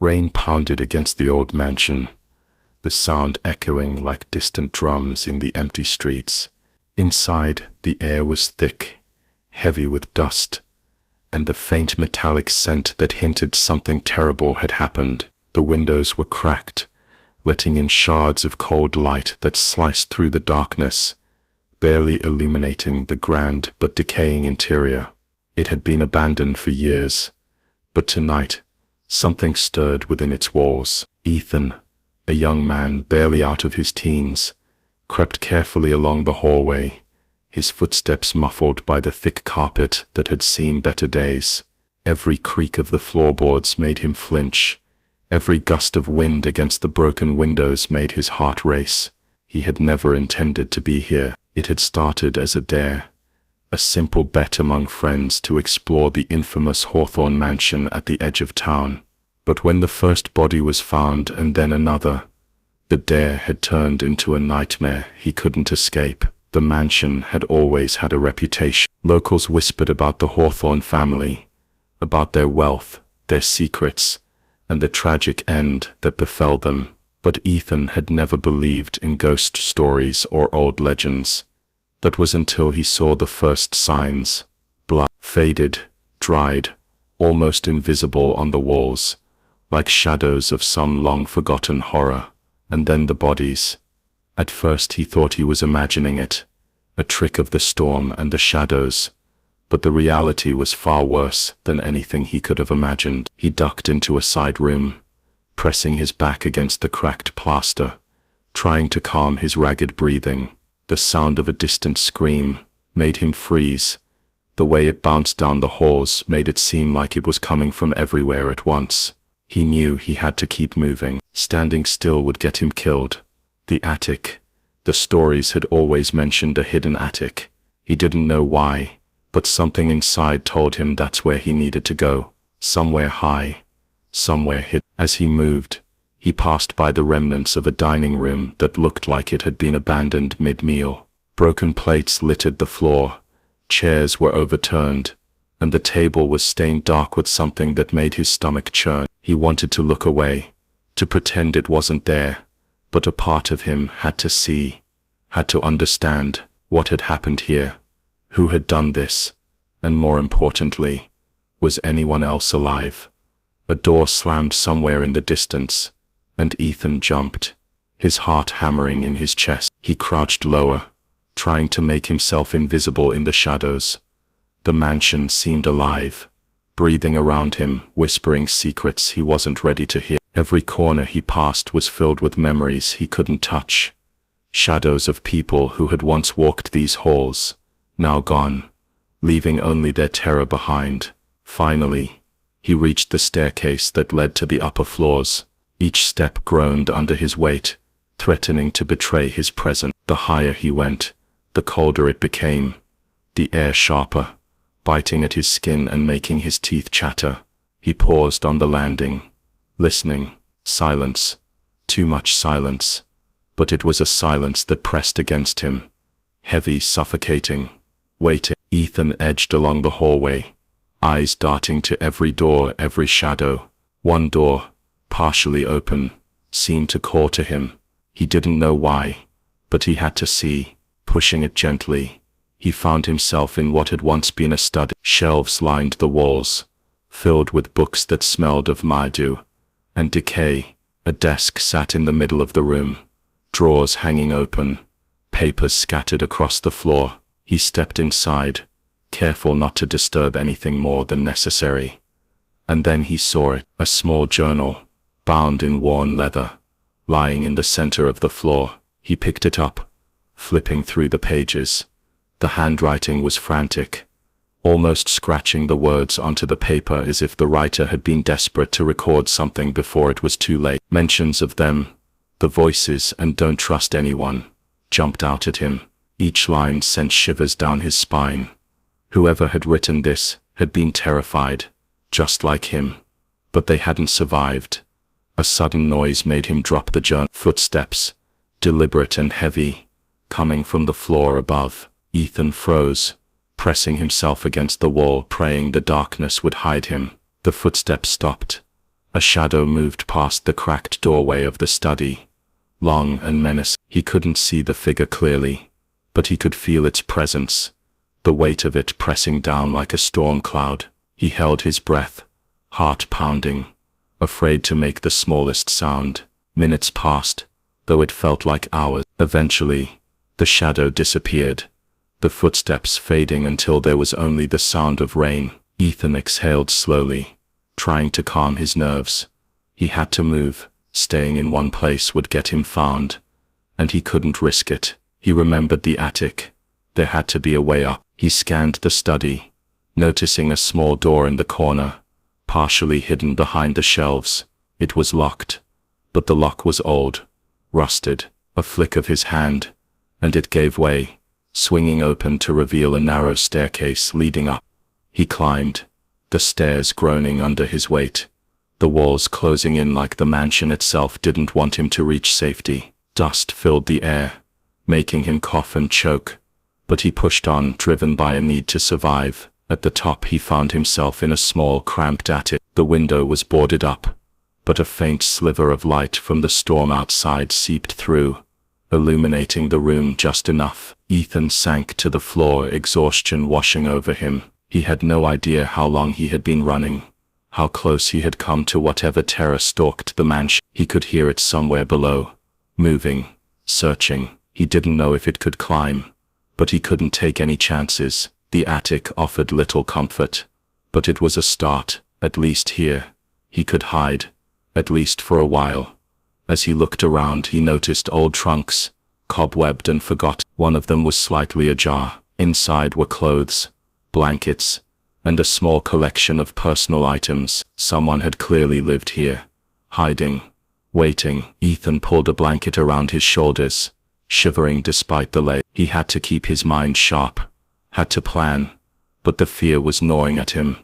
Rain pounded against the old mansion, the sound echoing like distant drums in the empty streets. Inside, the air was thick, heavy with dust, and the faint metallic scent that hinted something terrible had happened. The windows were cracked, letting in shards of cold light that sliced through the darkness, barely illuminating the grand but decaying interior. It had been abandoned for years, but tonight, something stirred within its walls. Ethan, a young man barely out of his teens, crept carefully along the hallway, his footsteps muffled by the thick carpet that had seen better days. Every creak of the floorboards made him flinch. Every gust of wind against the broken windows made his heart race. He had never intended to be here. It had started as a dare, a simple bet among friends to explore the infamous Hawthorne mansion at the edge of town. But when the first body was found and then another, the dare had turned into a nightmare he couldn't escape. The mansion had always had a reputation. Locals whispered about the Hawthorne family, about their wealth, their secrets, and the tragic end that befell them. But Ethan had never believed in ghost stories or old legends. That was until he saw the first signs. Blood, faded, dried, almost invisible on the walls, like shadows of some long-forgotten horror. And then the bodies. At first he thought he was imagining it, a trick of the storm and the shadows. But the reality was far worse than anything he could have imagined. He ducked into a side room, pressing his back against the cracked plaster, trying to calm his ragged breathing. The sound of a distant scream made him freeze. The way it bounced down the halls made it seem like it was coming from everywhere at once. He knew he had to keep moving. Standing still would get him killed. The attic. The stories had always mentioned a hidden attic. He didn't know why, but something inside told him that's where he needed to go. Somewhere high, somewhere hidden. As he moved, he passed by the remnants of a dining room that looked like it had been abandoned mid-meal. Broken plates littered the floor, chairs were overturned, and the table was stained dark with something that made his stomach churn. He wanted to look away, to pretend it wasn't there, but a part of him had to see, had to understand what had happened here, who had done this, and more importantly, was anyone else alive? A door slammed somewhere in the distance, and Ethan jumped, his heart hammering in his chest. He crouched lower, trying to make himself invisible in the shadows. The mansion seemed alive, breathing around him, whispering secrets he wasn't ready to hear. Every corner he passed was filled with memories he couldn't touch. Shadows of people who had once walked these halls, now gone, leaving only their terror behind. Finally, he reached the staircase that led to the upper floors. Each step groaned under his weight, threatening to betray his presence. The higher he went, the colder it became, the air sharper, biting at his skin and making his teeth chatter. He paused on the landing, listening. Silence. Too much silence. But it was a silence that pressed against him. Heavy, suffocating. Waiting. Ethan edged along the hallway, eyes darting to every door, every shadow. One door, partially open, seemed to call to him. He didn't know why, but he had to see. Pushing it gently, he found himself in what had once been a study. Shelves lined the walls, filled with books that smelled of mildew and decay. A desk sat in the middle of the room, drawers hanging open, papers scattered across the floor. He stepped inside, careful not to disturb anything more than necessary. And then he saw it, a small journal, bound in worn leather, lying in the center of the floor. He picked it up, flipping through the pages. The handwriting was frantic, almost scratching the words onto the paper as if the writer had been desperate to record something before it was too late. Mentions of them, the voices and "don't trust anyone," jumped out at him. Each line sent shivers down his spine. Whoever had written this had been terrified, just like him. But they hadn't survived. A sudden noise made him drop the journal. Footsteps, deliberate and heavy, coming from the floor above. Ethan froze, pressing himself against the wall, praying the darkness would hide him. The footsteps stopped, A shadow moved past the cracked doorway of the study, long and menacing. He couldn't see the figure clearly, but he could feel its presence, the weight of it pressing down like a storm cloud. He held his breath, heart pounding, afraid to make the smallest sound. Minutes passed, though it felt like hours. Eventually, the shadow disappeared, the footsteps fading until there was only the sound of rain. Ethan exhaled slowly, trying to calm his nerves. He had to move. Staying in one place would get him found, and he couldn't risk it. He remembered the attic. There had to be a way up. He scanned the study, noticing a small door in the corner, partially hidden behind the shelves. It was locked, but the lock was old, rusted. A flick of his hand, and it gave way, swinging open to reveal a narrow staircase leading up. He climbed, the stairs groaning under his weight, the walls closing in like the mansion itself didn't want him to reach safety. Dust filled the air, making him cough and choke, but he pushed on, driven by a need to survive. At the top he found himself in a small, cramped attic. The window was boarded up, but a faint sliver of light from the storm outside seeped through, illuminating the room just enough. Ethan sank to the floor, exhaustion washing over him. He had no idea how long he had been running, how close he had come to whatever terror stalked the mansion. He could hear it somewhere below, moving, searching. He didn't know if it could climb, but he couldn't take any chances. The attic offered little comfort, but it was a start. At least here, he could hide, at least for a while. As he looked around, he noticed old trunks, cobwebbed and forgotten. One of them was slightly ajar. Inside were clothes, blankets, and a small collection of personal items. Someone had clearly lived here, hiding, waiting. Ethan pulled a blanket around his shoulders, shivering despite the lay. He had to keep his mind sharp, had to plan, but the fear was gnawing at him,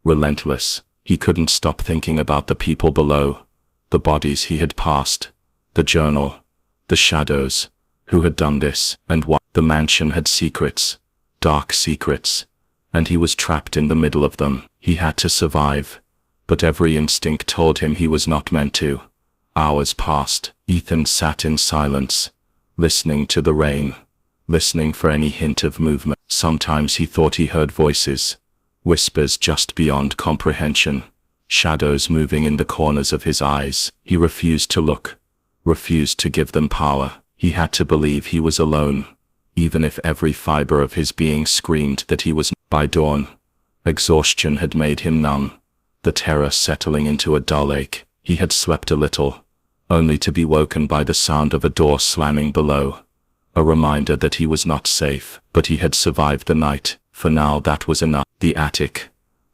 relentless. He couldn't stop thinking about the people below, the bodies he had passed, the journal, the shadows. Who had done this, and why? The mansion had secrets, dark secrets, and he was trapped in the middle of them. He had to survive, but every instinct told him he was not meant to. Hours passed. Ethan sat in silence, listening to the rain, listening for any hint of movement. Sometimes he thought he heard voices, whispers just beyond comprehension, shadows moving in the corners of his eyes. He refused to look, refused to give them power. He had to believe he was alone, even if every fiber of his being screamed that he was. By dawn, exhaustion had made him numb, the terror settling into a dull ache. He had slept a little, only to be woken by the sound of a door slamming below, a reminder that he was not safe. But he had survived the night. For now that was enough. The attic,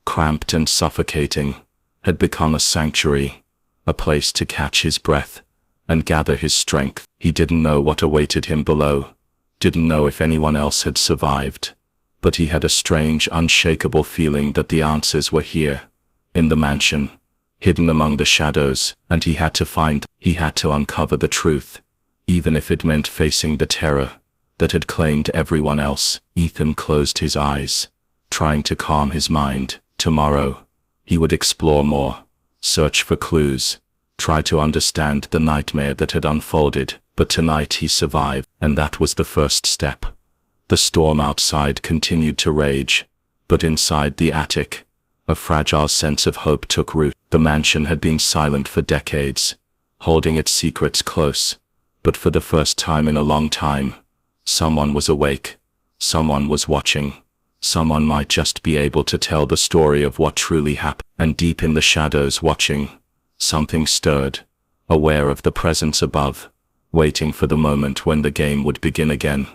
cramped and suffocating, had become a sanctuary, a place to catch his breath and gather his strength. He didn't know what awaited him below, didn't know if anyone else had survived, but he had a strange, unshakable feeling that the answers were here, in the mansion, hidden among the shadows, and he had to uncover the truth, even if it meant facing the terror that had claimed everyone else. Ethan closed his eyes, trying to calm his mind. Tomorrow, he would explore more, search for clues, try to understand the nightmare that had unfolded. But tonight he survived, and that was the first step. The storm outside continued to rage, but inside the attic, a fragile sense of hope took root. The mansion had been silent for decades, holding its secrets close, but for the first time in a long time, someone was awake, someone was watching, someone might just be able to tell the story of what truly happened. And deep in the shadows watching, something stirred, aware of the presence above, waiting for the moment when the game would begin again.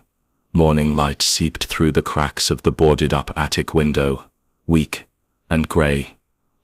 Morning light seeped through the cracks of the boarded-up attic window, weak and gray,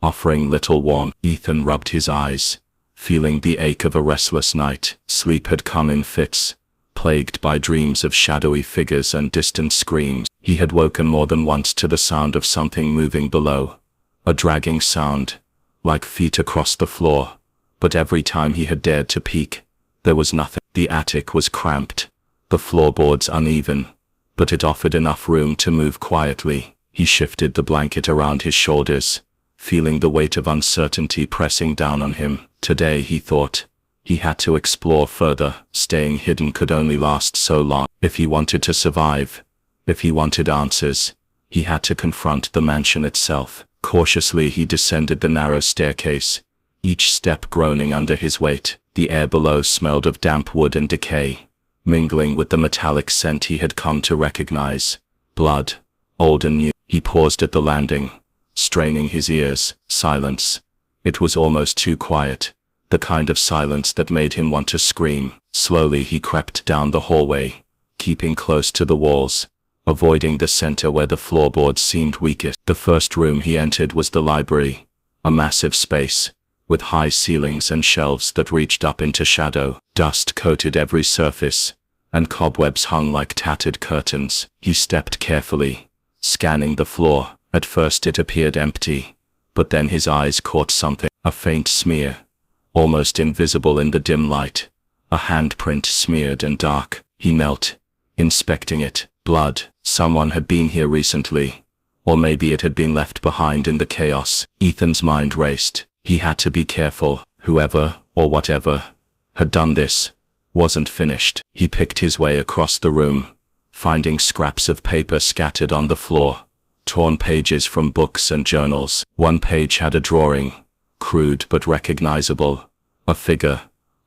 offering little warmth. Ethan rubbed his eyes, feeling the ache of a restless night. Sleep had come in fits, plagued by dreams of shadowy figures and distant screams. He had woken more than once to the sound of something moving below, a dragging sound, like feet across the floor, but every time he had dared to peek, there was nothing. The attic was cramped, the floorboards uneven, but it offered enough room to move quietly. He shifted the blanket around his shoulders, feeling the weight of uncertainty pressing down on him. Today, he thought, he had to explore further. Staying hidden could only last so long. If he wanted to survive, if he wanted answers, he had to confront the mansion itself. Cautiously, he descended the narrow staircase, each step groaning under his weight. The air below smelled of damp wood and decay, mingling with the metallic scent he had come to recognize. Blood, old and new. He paused at the landing, straining his ears. Silence. It was almost too quiet, the kind of silence that made him want to scream. Slowly he crept down the hallway, keeping close to the walls, avoiding the center where the floorboards seemed weakest. The first room he entered was the library, a massive space, with high ceilings and shelves that reached up into shadow. Dust coated every surface, and cobwebs hung like tattered curtains. He stepped carefully, scanning the floor. At first it appeared empty, but then his eyes caught something, a faint smear, almost invisible in the dim light. A handprint smeared and dark. He knelt, inspecting it. Blood. Someone had been here recently. Or maybe it had been left behind in the chaos. Ethan's mind raced. He had to be careful. Whoever, or whatever, had done this, wasn't finished. He picked his way across the room, finding scraps of paper scattered on the floor, torn pages from books and journals. One page had a drawing, crude but recognizable. A figure,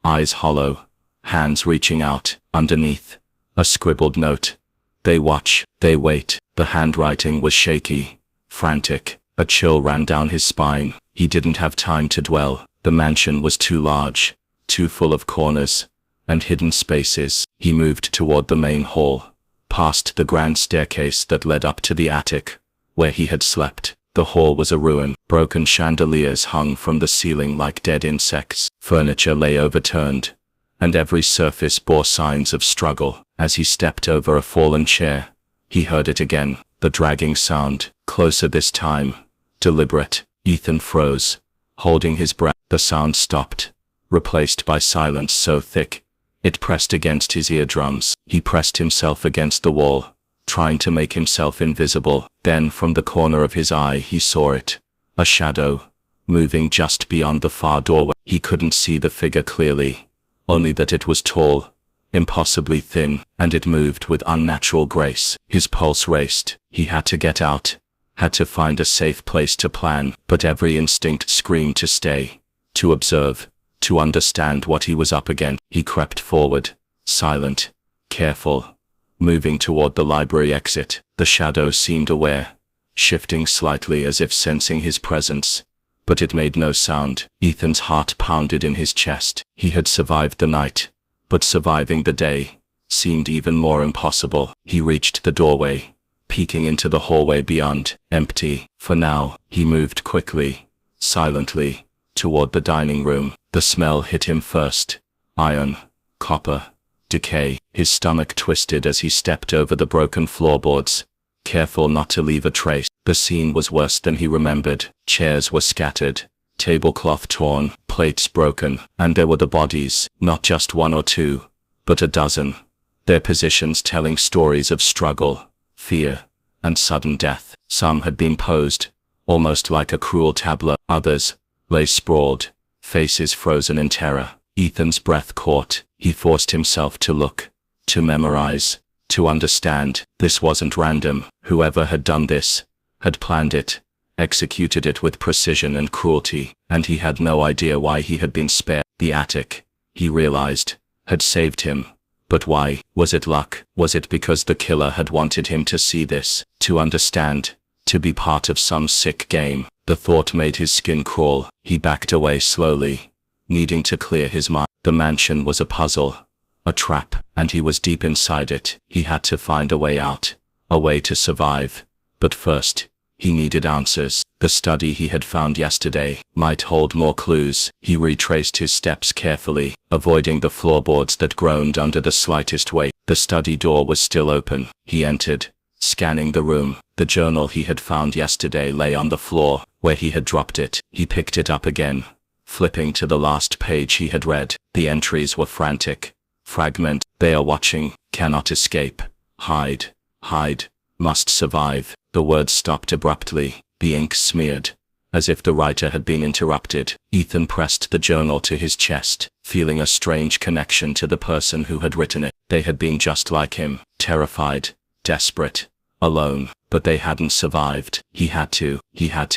eyes hollow, hands reaching out. Underneath, a scribbled note. They watch, they wait. The handwriting was shaky, frantic. A chill ran down his spine. He didn't have time to dwell. The mansion was too large, too full of corners and hidden spaces. He moved toward the main hall, past the grand staircase that led up to the attic, where he had slept. The hall was a ruin. Broken chandeliers hung from the ceiling like dead insects. Furniture lay overturned, and every surface bore signs of struggle. As he stepped over a fallen chair, he heard it again, the dragging sound, closer this time, deliberate. Ethan froze, holding his breath. The sound stopped, replaced by silence so thick, it pressed against his eardrums. He pressed himself against the wall, trying to make himself invisible. Then from the corner of his eye he saw it, a shadow, moving just beyond the far doorway. He couldn't see the figure clearly, only that it was tall, impossibly thin, and it moved with unnatural grace. His pulse raced. He had to get out, had to find a safe place to plan, but every instinct screamed to stay, to observe, to understand what he was up against. He crept forward, silent, careful, moving toward the library exit. The shadow seemed aware, shifting slightly as if sensing his presence, but it made no sound. Ethan's heart pounded in his chest. He had survived the night, but surviving the day seemed even more impossible. He reached the doorway, peeking into the hallway beyond. Empty. For now. He moved quickly, silently, toward the dining room. The smell hit him first. Iron, copper, decay. His stomach twisted as he stepped over the broken floorboards, careful not to leave a trace. The scene was worse than he remembered. Chairs were scattered, tablecloth torn, plates broken, and there were the bodies, not just one or two, but a dozen, their positions telling stories of struggle, fear, and sudden death. Some had been posed, almost like a cruel tableau. Others lay sprawled, faces frozen in terror. Ethan's breath caught. He forced himself to look, to memorize, to understand. This wasn't random. Whoever had done this had planned it, executed it with precision and cruelty, and he had no idea why he had been spared. The attic, he realized, had saved him. But why? Was it luck? Was it because the killer had wanted him to see this, to understand, to be part of some sick game? The thought made his skin crawl. He backed away slowly, needing to clear his mind. The mansion was a puzzle, a trap, and he was deep inside it. He had to find a way out, a way to survive. But first, he needed answers. The study he had found yesterday might hold more clues. He retraced his steps carefully, avoiding the floorboards that groaned under the slightest weight. The study door was still open. He entered, scanning the room. The journal he had found yesterday lay on the floor, where he had dropped it. He picked it up again, flipping to the last page he had read. The entries were frantic. Fragment. They are watching, cannot escape. Hide, hide, must survive. The words stopped abruptly. The ink smeared, as if the writer had been interrupted. Ethan pressed the journal to his chest, feeling a strange connection to the person who had written it. They had been just like him, terrified, desperate, alone, but they hadn't survived. He had to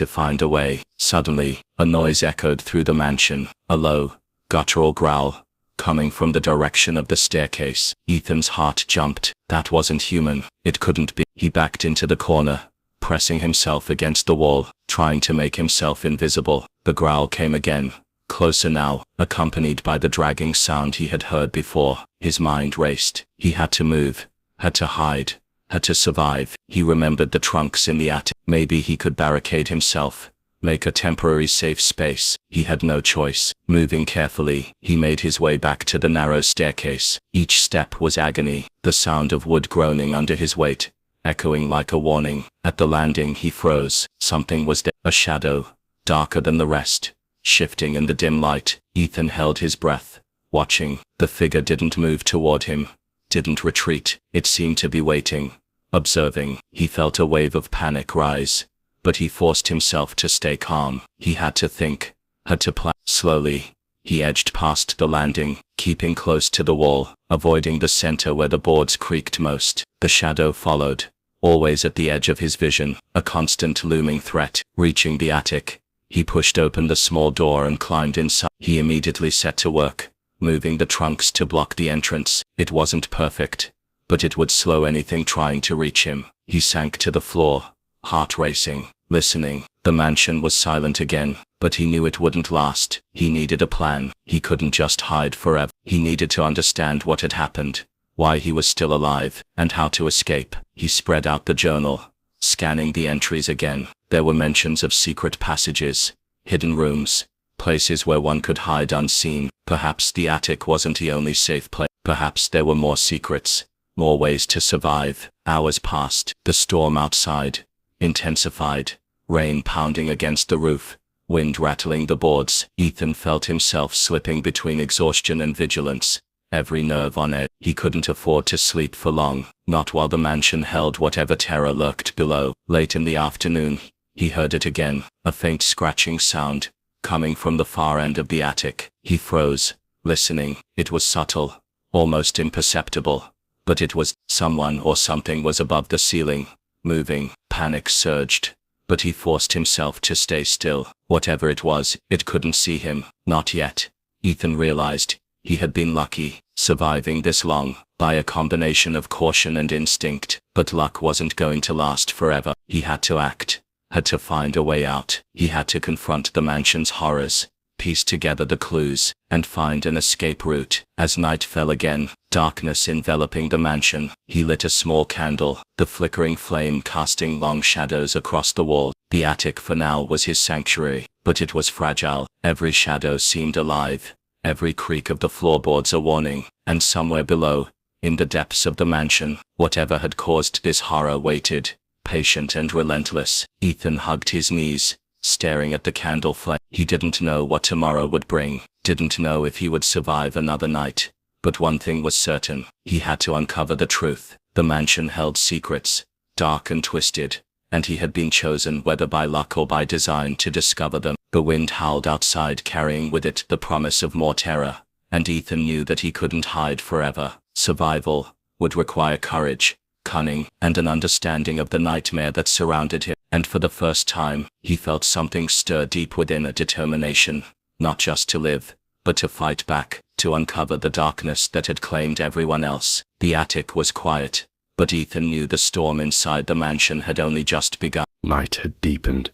find a way. Suddenly, a noise echoed through the mansion, a low, guttural growl, coming from the direction of the staircase. Ethan's heart jumped. That wasn't human. It couldn't be. He backed into the corner, pressing himself against the wall, trying to make himself invisible. The growl came again, closer now, accompanied by the dragging sound he had heard before. His mind raced. He had to move, had to hide, had to survive. He remembered the trunks in the attic. Maybe he could barricade himself, make a temporary safe space. He had no choice. Moving carefully, he made his way back to the narrow staircase. Each step was agony, the sound of wood groaning under his weight, echoing like a warning. At the landing he froze. Something was there. A shadow, darker than the rest, shifting in the dim light. Ethan held his breath, watching. The figure didn't move toward him, didn't retreat. It seemed to be waiting, observing. He felt a wave of panic rise, but he forced himself to stay calm. He had to think, had to plan. Slowly, he edged past the landing, keeping close to the wall, avoiding the center where the boards creaked most. The shadow followed, always at the edge of his vision, a constant looming threat. Reaching the attic, he pushed open the small door and climbed inside. He immediately set to work, moving the trunks to block the entrance. It wasn't perfect, but it would slow anything trying to reach him. He sank to the floor, heart racing, listening. The mansion was silent again, but he knew it wouldn't last. He needed a plan. He couldn't just hide forever. He needed to understand what had happened, why he was still alive, and how to escape. He spread out the journal, scanning the entries again. There were mentions of secret passages, hidden rooms, places where one could hide unseen. Perhaps the attic wasn't the only safe place. Perhaps there were more secrets, more ways to survive. Hours passed. The storm outside intensified, rain pounding against the roof, wind rattling the boards. Ethan felt himself slipping between exhaustion and vigilance, every nerve on edge. He couldn't afford to sleep for long, not while the mansion held whatever terror lurked below. Late in the afternoon, he heard it again, a faint scratching sound, coming from the far end of the attic. He froze, listening. It was subtle, almost imperceptible, but it was. Someone or something was above the ceiling, moving. Panic surged, but he forced himself to stay still. Whatever it was, it couldn't see him. Not yet. Ethan realized he had been lucky, surviving this long, by a combination of caution and instinct. But luck wasn't going to last forever. He had to act, had to find a way out. He had to confront the mansion's horrors, piece together the clues, and find an escape route. As night fell again, darkness enveloping the mansion, he lit a small candle, the flickering flame casting long shadows across the wall. The attic for now was his sanctuary, but it was fragile. Every shadow seemed alive, every creak of the floorboards a warning. And somewhere below, in the depths of the mansion, whatever had caused this horror waited, patient and relentless. Ethan hugged his knees, staring at the candle flame. He didn't know what tomorrow would bring, didn't know if he would survive another night. But one thing was certain, he had to uncover the truth. The mansion held secrets, dark and twisted, and he had been chosen, whether by luck or by design, to discover them. The wind howled outside, carrying with it the promise of more terror, and Ethan knew that he couldn't hide forever. Survival would require courage, cunning, and an understanding of the nightmare that surrounded him. And for the first time, he felt something stir deep within, a determination, not just to live, but to fight back, to uncover the darkness that had claimed everyone else. The attic was quiet, but Ethan knew the storm inside the mansion had only just begun. Night had deepened,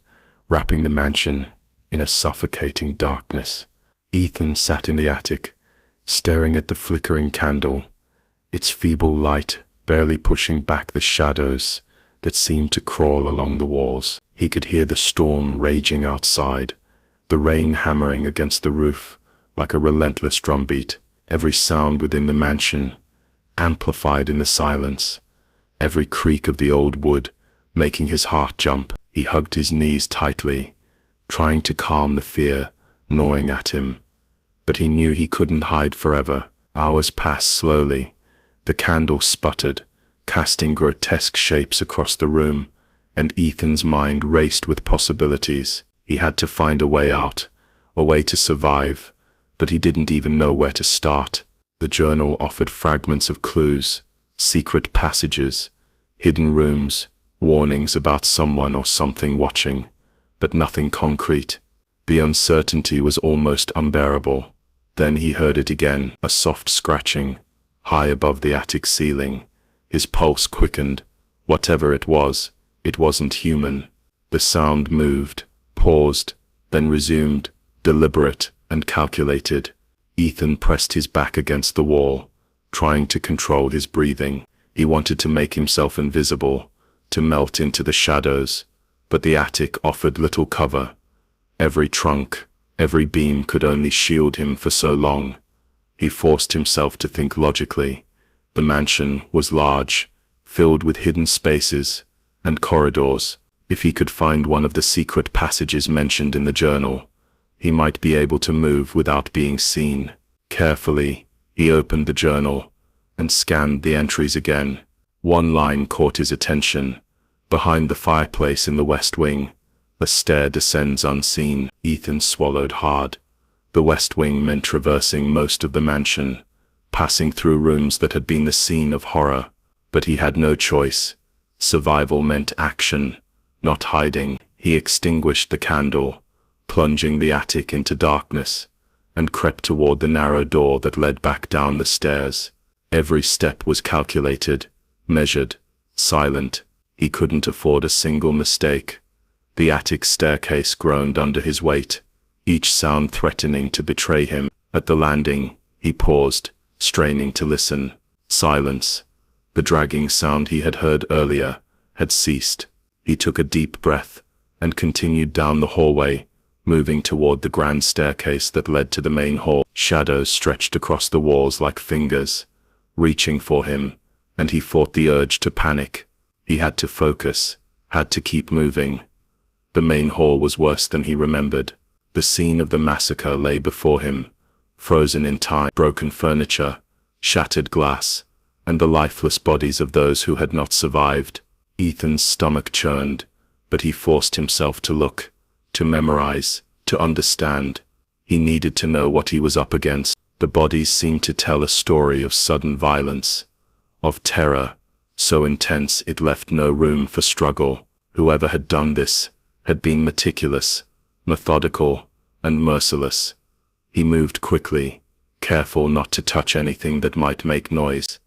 wrapping the mansion in a suffocating darkness. Ethan sat in the attic, staring at the flickering candle, its feeble light barely pushing back the shadows that seemed to crawl along the walls. He could hear the storm raging outside, the rain hammering against the roof like a relentless drumbeat. Every sound within the mansion amplified in the silence, every creak of the old wood making his heart jump. He hugged his knees tightly, trying to calm the fear gnawing at him. But he knew he couldn't hide forever. Hours passed slowly. The candle sputtered, casting grotesque shapes across the room, and Ethan's mind raced with possibilities. He had to find a way out, a way to survive, but he didn't even know where to start. The journal offered fragments of clues, secret passages, hidden rooms, warnings about someone or something watching, but nothing concrete. The uncertainty was almost unbearable. Then he heard it again, a soft scratching, high above the attic ceiling. His pulse quickened. Whatever it wasn't human. The sound moved, paused, then resumed, deliberate and calculated. Ethan pressed his back against the wall, trying to control his breathing. He wanted to make himself invisible, to melt into the shadows, but the attic offered little cover. Every trunk, every beam could only shield him for so long. He forced himself to think logically. The mansion was large, filled with hidden spaces and corridors. If he could find one of the secret passages mentioned in the journal, he might be able to move without being seen. Carefully, he opened the journal and scanned the entries again. One line caught his attention. Behind the fireplace in the west wing, a stair descends unseen. Ethan swallowed hard. The west wing meant traversing most of the mansion, passing through rooms that had been the scene of horror. But he had no choice. Survival meant action, not hiding. He extinguished the candle, plunging the attic into darkness, and crept toward the narrow door that led back down the stairs. Every step was calculated, measured, silent. He couldn't afford a single mistake. The attic staircase groaned under his weight, each sound threatening to betray him. At the landing, he paused, straining to listen. Silence. The dragging sound he had heard earlier had ceased. He took a deep breath and continued down the hallway, moving toward the grand staircase that led to the main hall. Shadows stretched across the walls like fingers, reaching for him, and he fought the urge to panic. He had to focus, had to keep moving. The main hall was worse than he remembered. The scene of the massacre lay before him, frozen in time. Broken furniture, shattered glass, and the lifeless bodies of those who had not survived. Ethan's stomach churned, but he forced himself to look, to memorize, to understand. He needed to know what he was up against. The bodies seemed to tell a story of sudden violence, of terror, so intense it left no room for struggle. Whoever had done this had been meticulous, methodical, and merciless. He moved quickly, careful not to touch anything that might make noise.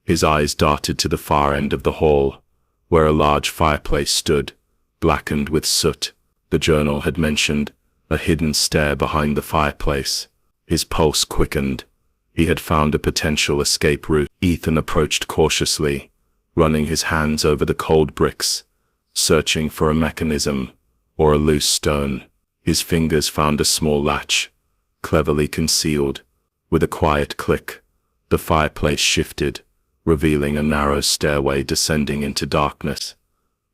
His eyes darted to the far end of the hall, where a large fireplace stood, blackened with soot. The journal had mentioned a hidden stair behind the fireplace. His pulse quickened. He had found a potential escape route. Ethan approached cautiously, running his hands over the cold bricks, searching for a mechanism or a loose stone. His fingers found a small latch, cleverly concealed. With a quiet click, the fireplace shifted, revealing a narrow stairway descending into darkness.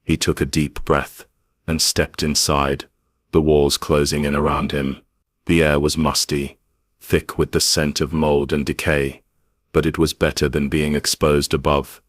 He took a deep breath and stepped inside, the walls closing in around him. The air was musty, thick with the scent of mold and decay, but it was better than being exposed above.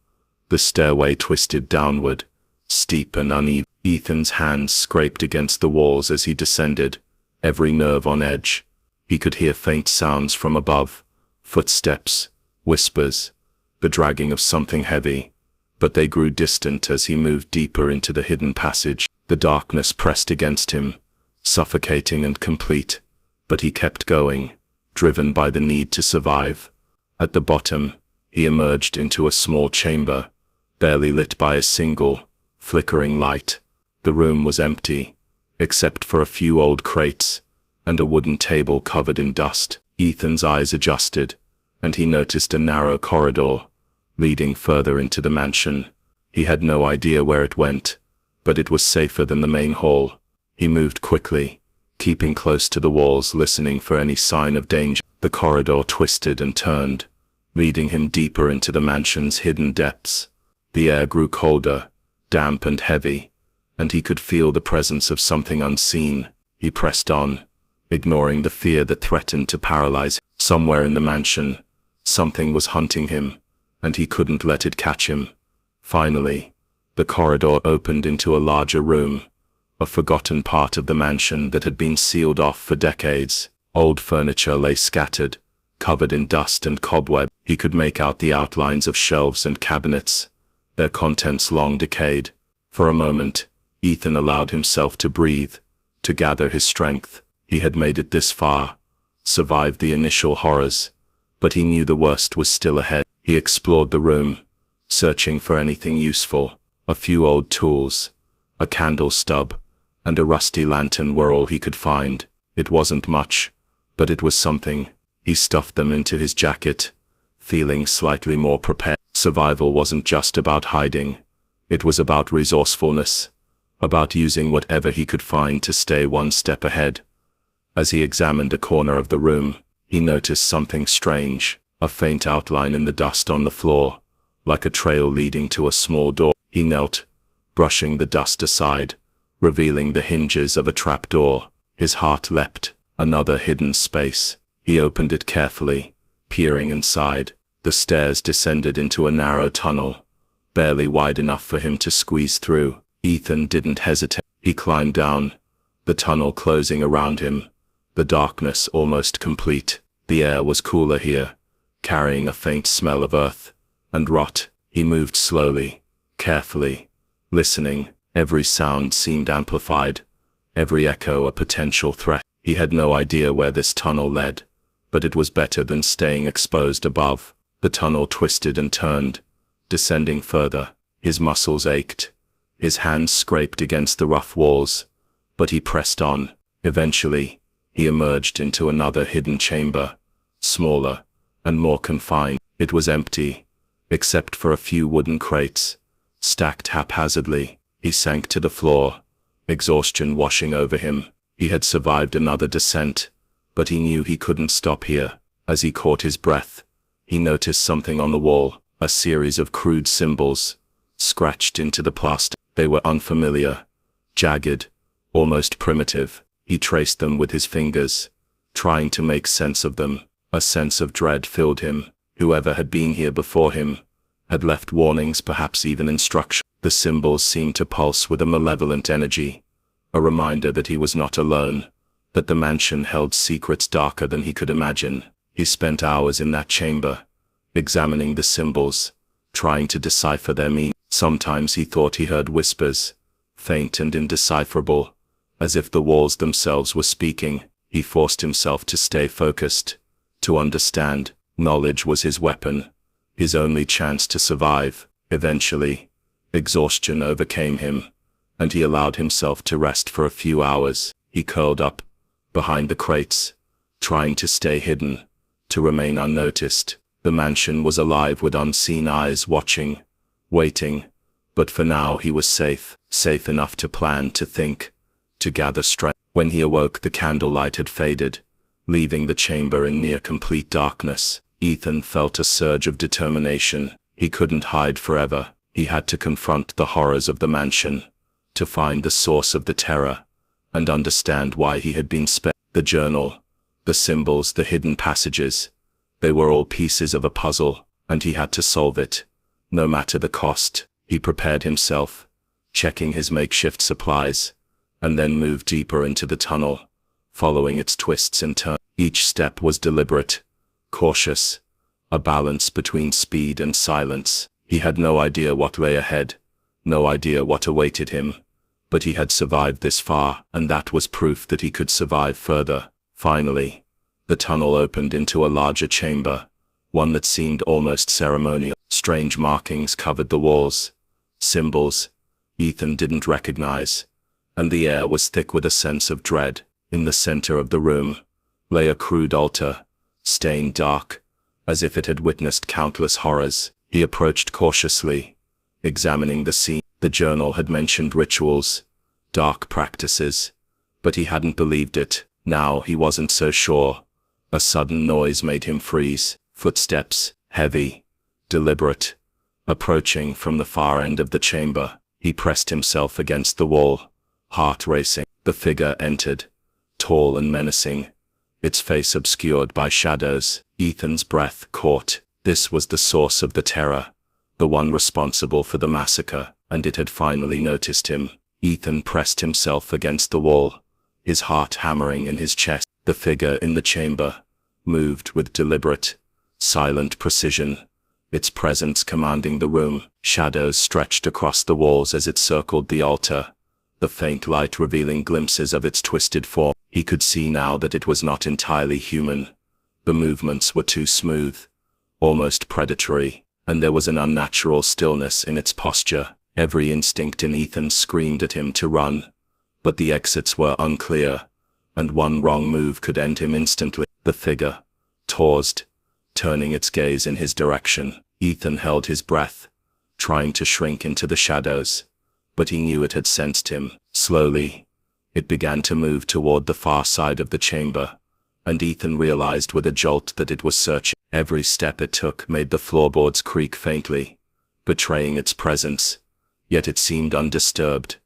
The stairway twisted downward, steep and uneven. Ethan's hands scraped against the walls as he descended, every nerve on edge. He could hear faint sounds from above, footsteps, whispers, the dragging of something heavy, but they grew distant as he moved deeper into the hidden passage. The darkness pressed against him, suffocating and complete, but he kept going, driven by the need to survive. At the bottom, he emerged into a small chamber, barely lit by a single, flickering light. The room was empty, except for a few old crates and a wooden table covered in dust. Ethan's eyes adjusted, and he noticed a narrow corridor leading further into the mansion. He had no idea where it went, but it was safer than the main hall. He moved quickly, keeping close to the walls, listening for any sign of danger. The corridor twisted and turned, leading him deeper into the mansion's hidden depths. The air grew colder, damp and heavy, and he could feel the presence of something unseen. He pressed on, ignoring the fear that threatened to paralyze him. Somewhere in the mansion, something was hunting him, and he couldn't let it catch him. Finally, the corridor opened into a larger room, a forgotten part of the mansion that had been sealed off for decades. Old furniture lay scattered, covered in dust and cobweb. He could make out the outlines of shelves and cabinets, their contents long decayed. For a moment, Ethan allowed himself to breathe, to gather his strength. He had made it this far, survived the initial horrors, but he knew the worst was still ahead. He explored the room, searching for anything useful. A few old tools, a candle stub, and a rusty lantern were all he could find. It wasn't much, but it was something. He stuffed them into his jacket, feeling slightly more prepared. Survival wasn't just about hiding. It was about resourcefulness, about using whatever he could find to stay one step ahead. As he examined a corner of the room, he noticed something strange, a faint outline in the dust on the floor, like a trail leading to a small door. He knelt, brushing the dust aside, revealing the hinges of a trapdoor. His heart leapt. Another hidden space. He opened it carefully, peering inside. The stairs descended into a narrow tunnel, barely wide enough for him to squeeze through. Ethan didn't hesitate. He climbed down, the tunnel closing around him, the darkness almost complete. The air was cooler here, carrying a faint smell of earth and rot. He moved slowly, carefully, listening. Every sound seemed amplified, every echo a potential threat. He had no idea where this tunnel led, but it was better than staying exposed above. The tunnel twisted and turned, descending further. His muscles ached, his hands scraped against the rough walls, but he pressed on. Eventually, he emerged into another hidden chamber, smaller and more confined. It was empty, except for a few wooden crates, stacked haphazardly. He sank to the floor, exhaustion washing over him. He had survived another descent, but he knew he couldn't stop here. As he caught his breath, he noticed something on the wall, a series of crude symbols, scratched into the plaster. They were unfamiliar, jagged, almost primitive. He traced them with his fingers, trying to make sense of them. A sense of dread filled him. Whoever had been here before him had left warnings, perhaps even instructions. The symbols seemed to pulse with a malevolent energy, a reminder that he was not alone, that the mansion held secrets darker than he could imagine. He spent hours in that chamber, examining the symbols, trying to decipher their meaning. Sometimes he thought he heard whispers, faint and indecipherable, as if the walls themselves were speaking. He forced himself to stay focused, to understand. Knowledge was his weapon, his only chance to survive. Eventually, exhaustion overcame him, and he allowed himself to rest for a few hours. He curled up behind the crates, trying to stay hidden, to remain unnoticed. The mansion was alive with unseen eyes watching, waiting, but for now he was safe enough to plan, to think, to gather strength. When he awoke, the candlelight had faded, leaving the chamber in near complete darkness. Ethan felt a surge of determination. He couldn't hide forever. He had to confront the horrors of the mansion, to find the source of the terror, and understand why he had been spared. The journal, the symbols, the hidden passages, they were all pieces of a puzzle, and he had to solve it, no matter the cost. He prepared himself, checking his makeshift supplies, and then moved deeper into the tunnel, following its twists and turns. Each step was deliberate, cautious, a balance between speed and silence. He had no idea what lay ahead, no idea what awaited him, but he had survived this far, and that was proof that he could survive further. Finally, the tunnel opened into a larger chamber, one that seemed almost ceremonial. Strange markings covered the walls, symbols Ethan didn't recognize, and the air was thick with a sense of dread. In the center of the room lay a crude altar, stained dark, as if it had witnessed countless horrors. He approached cautiously, examining the scene. The journal had mentioned rituals, dark practices, but he hadn't believed it. Now he wasn't so sure. A sudden noise made him freeze. Footsteps, heavy, deliberate, approaching from the far end of the chamber. He pressed himself against the wall, heart racing. The figure entered, tall and menacing, its face obscured by shadows. Ethan's breath caught. This was the source of the terror, the one responsible for the massacre, and it had finally noticed him. Ethan pressed himself against the wall, his heart hammering in his chest. The figure in the chamber moved with deliberate, silent precision, its presence commanding the room. Shadows stretched across the walls as it circled the altar, the faint light revealing glimpses of its twisted form. He could see now that it was not entirely human. The movements were too smooth, almost predatory, and there was an unnatural stillness in its posture. Every instinct in Ethan screamed at him to run, but the exits were unclear, and one wrong move could end him instantly. The figure paused, turning its gaze in his direction. Ethan held his breath, trying to shrink into the shadows, but he knew it had sensed him. Slowly, it began to move toward the far side of the chamber, and Ethan realized with a jolt that it was searching. Every step it took made the floorboards creak faintly, betraying its presence, yet it seemed undisturbed,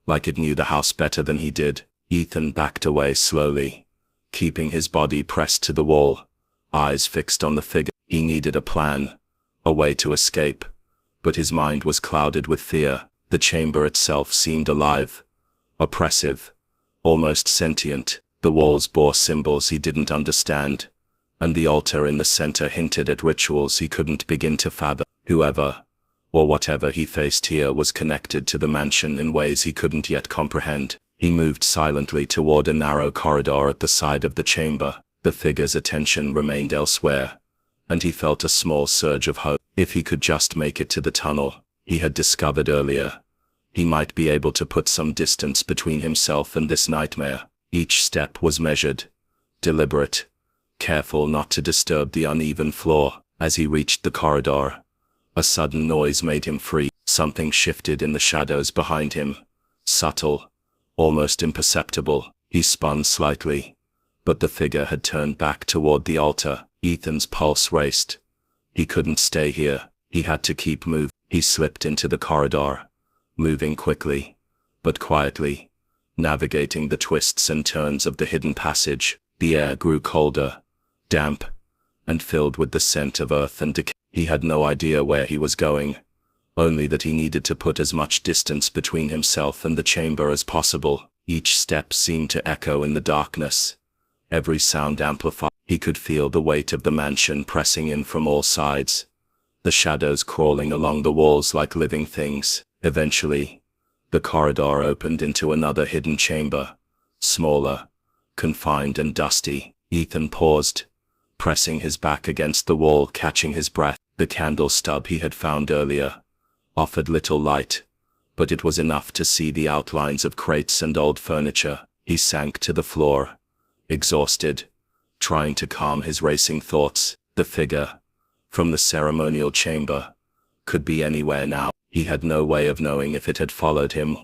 like it knew the house better than he did. Ethan backed away slowly, keeping his body pressed to the wall, eyes fixed on the figure. He needed a plan, a way to escape, but his mind was clouded with fear. The chamber itself seemed alive, oppressive, almost sentient. The walls bore symbols he didn't understand, and the altar in the center hinted at rituals he couldn't begin to fathom. Whoever, or whatever he faced here, was connected to the mansion in ways he couldn't yet comprehend. He moved silently toward a narrow corridor at the side of the chamber. The figure's attention remained elsewhere, and he felt a small surge of hope. If he could just make it to the tunnel he had discovered earlier, he might be able to put some distance between himself and this nightmare. Each step was measured, deliberate, careful not to disturb the uneven floor. As he reached the corridor, a sudden noise made him freeze. Something shifted in the shadows behind him, subtle, almost imperceptible. He spun slightly, but the figure had turned back toward the altar. Ethan's pulse raced. He couldn't stay here. He had to keep moving. He slipped into the corridor, moving quickly, but quietly, navigating the twists and turns of the hidden passage. The air grew colder, damp, and filled with the scent of earth and decay. He had no idea where he was going, only that he needed to put as much distance between himself and the chamber as possible. Each step seemed to echo in the darkness, every sound amplified. He could feel the weight of the mansion pressing in from all sides, the shadows crawling along the walls like living things. Eventually, the corridor opened into another hidden chamber, smaller, confined and dusty. Ethan paused, pressing his back against the wall, catching his breath. The candle stub he had found earlier offered little light, but it was enough to see the outlines of crates and old furniture. He sank to the floor, exhausted, trying to calm his racing thoughts. The figure, from the ceremonial chamber, could be anywhere now. He had no way of knowing if it had followed him,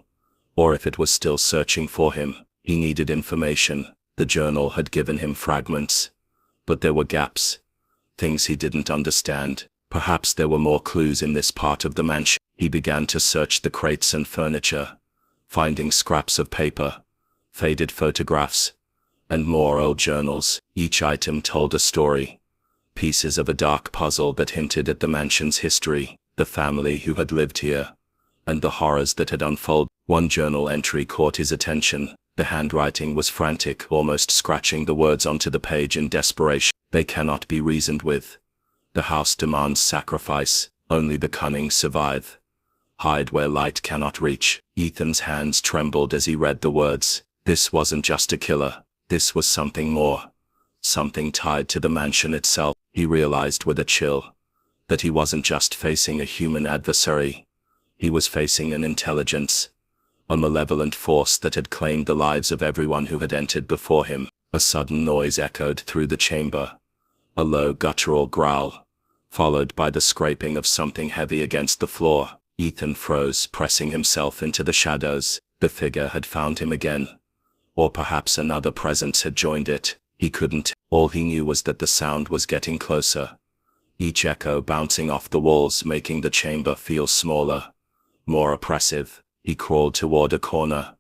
or if it was still searching for him. He needed information. The journal had given him fragments, but there were gaps, things he didn't understand. Perhaps there were more clues in this part of the mansion. He began to search the crates and furniture, finding scraps of paper, faded photographs, and more old journals. Each item told a story, pieces of a dark puzzle that hinted at the mansion's history, the family who had lived here, and the horrors that had unfolded. One journal entry caught his attention. The handwriting was frantic, almost scratching the words onto the page in desperation. They cannot be reasoned with. The house demands sacrifice. Only the cunning survive. Hide where light cannot reach. Ethan's hands trembled as he read the words. This wasn't just a killer. This was something more. Something tied to the mansion itself. He realized with a chill that he wasn't just facing a human adversary. He was facing an intelligence, a malevolent force that had claimed the lives of everyone who had entered before him. A sudden noise echoed through the chamber, a low guttural growl, followed by the scraping of something heavy against the floor. Ethan froze, pressing himself into the shadows. The figure had found him again, or perhaps another presence had joined it. He couldn't. All he knew was that the sound was getting closer, each echo bouncing off the walls, making the chamber feel smaller, more oppressive. He crawled toward a corner,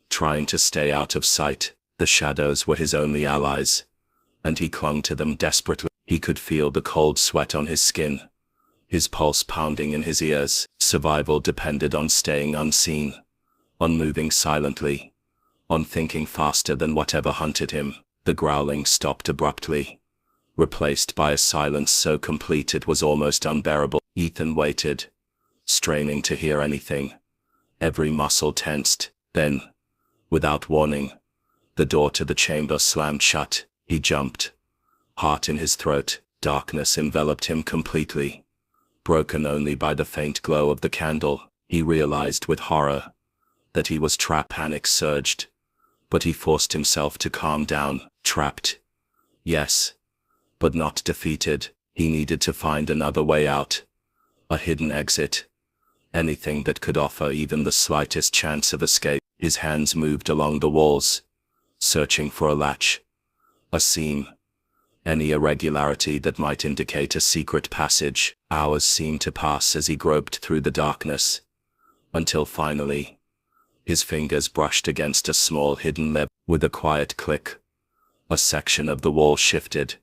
trying to stay out of sight. The shadows were his only allies, and he clung to them desperately. He could feel the cold sweat on his skin, his pulse pounding in his ears. Survival depended on staying unseen, unmoving silently, unthinking faster than whatever hunted him. The growling stopped abruptly, replaced by a silence so complete it was almost unbearable. Ethan waited, straining to hear anything, every muscle tensed. Then, without warning, the door to the chamber slammed shut. He jumped, heart in his throat. Darkness enveloped him completely, broken only by the faint glow of the candle. He realized with horror that he was trapped. Panic surged, but he forced himself to calm down. Trapped, yes, but not defeated. He needed to find another way out, a hidden exit, anything that could offer even the slightest chance of escape. His hands moved along the walls, searching for a latch, a seam, any irregularity that might indicate a secret passage. Hours seemed to pass as he groped through the darkness, until finally, his fingers brushed against a small hidden lever. With a quiet click, a section of the wall shifted,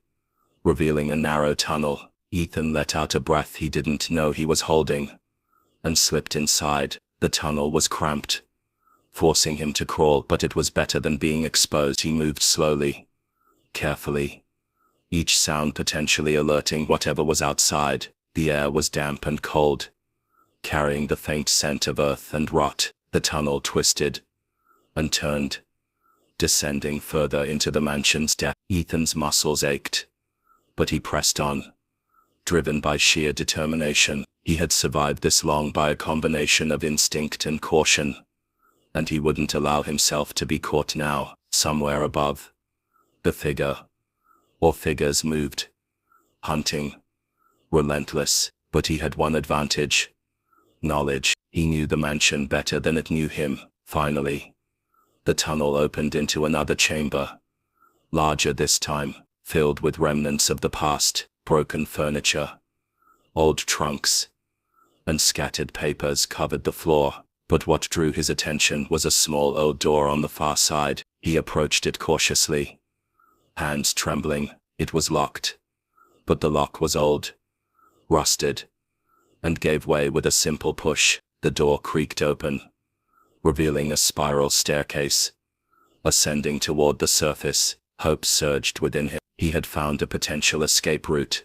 revealing a narrow tunnel. Ethan let out a breath he didn't know he was holding, and slipped inside. The tunnel was cramped, forcing him to crawl, but it was better than being exposed. He moved slowly, carefully, each sound potentially alerting whatever was outside. The air was damp and cold, carrying the faint scent of earth and rot. The tunnel twisted and turned, descending further into the mansion's depth. Ethan's muscles ached, but he pressed on, driven by sheer determination. He had survived this long by a combination of instinct and caution, and he wouldn't allow himself to be caught now. Somewhere above, the figure, or figures, moved, hunting, relentless. But he had one advantage: knowledge. He knew the mansion better than it knew him. Finally, the tunnel opened into another chamber, larger this time, filled with remnants of the past, broken furniture, old trunks, and scattered papers covered the floor. But what drew his attention was a small old door on the far side. He approached it cautiously, hands trembling. It was locked, but the lock was old, rusted, and gave way with a simple push. The door creaked open, revealing a spiral staircase, ascending toward the surface. Hope surged within him. He had found a potential escape route,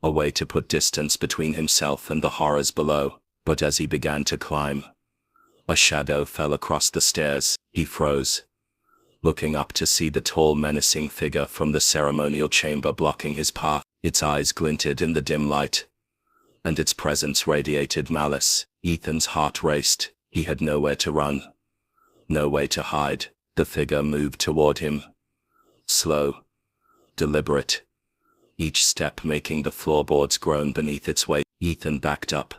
a way to put distance between himself and the horrors below. But as he began to climb, a shadow fell across the stairs. He froze, looking up to see the tall, menacing figure from the ceremonial chamber blocking his path. Its eyes glinted in the dim light, and its presence radiated malice. Ethan's heart raced. He had nowhere to run, no way to hide. The figure moved toward him, slow, deliberate, each step making the floorboards groan beneath its weight. Ethan backed up,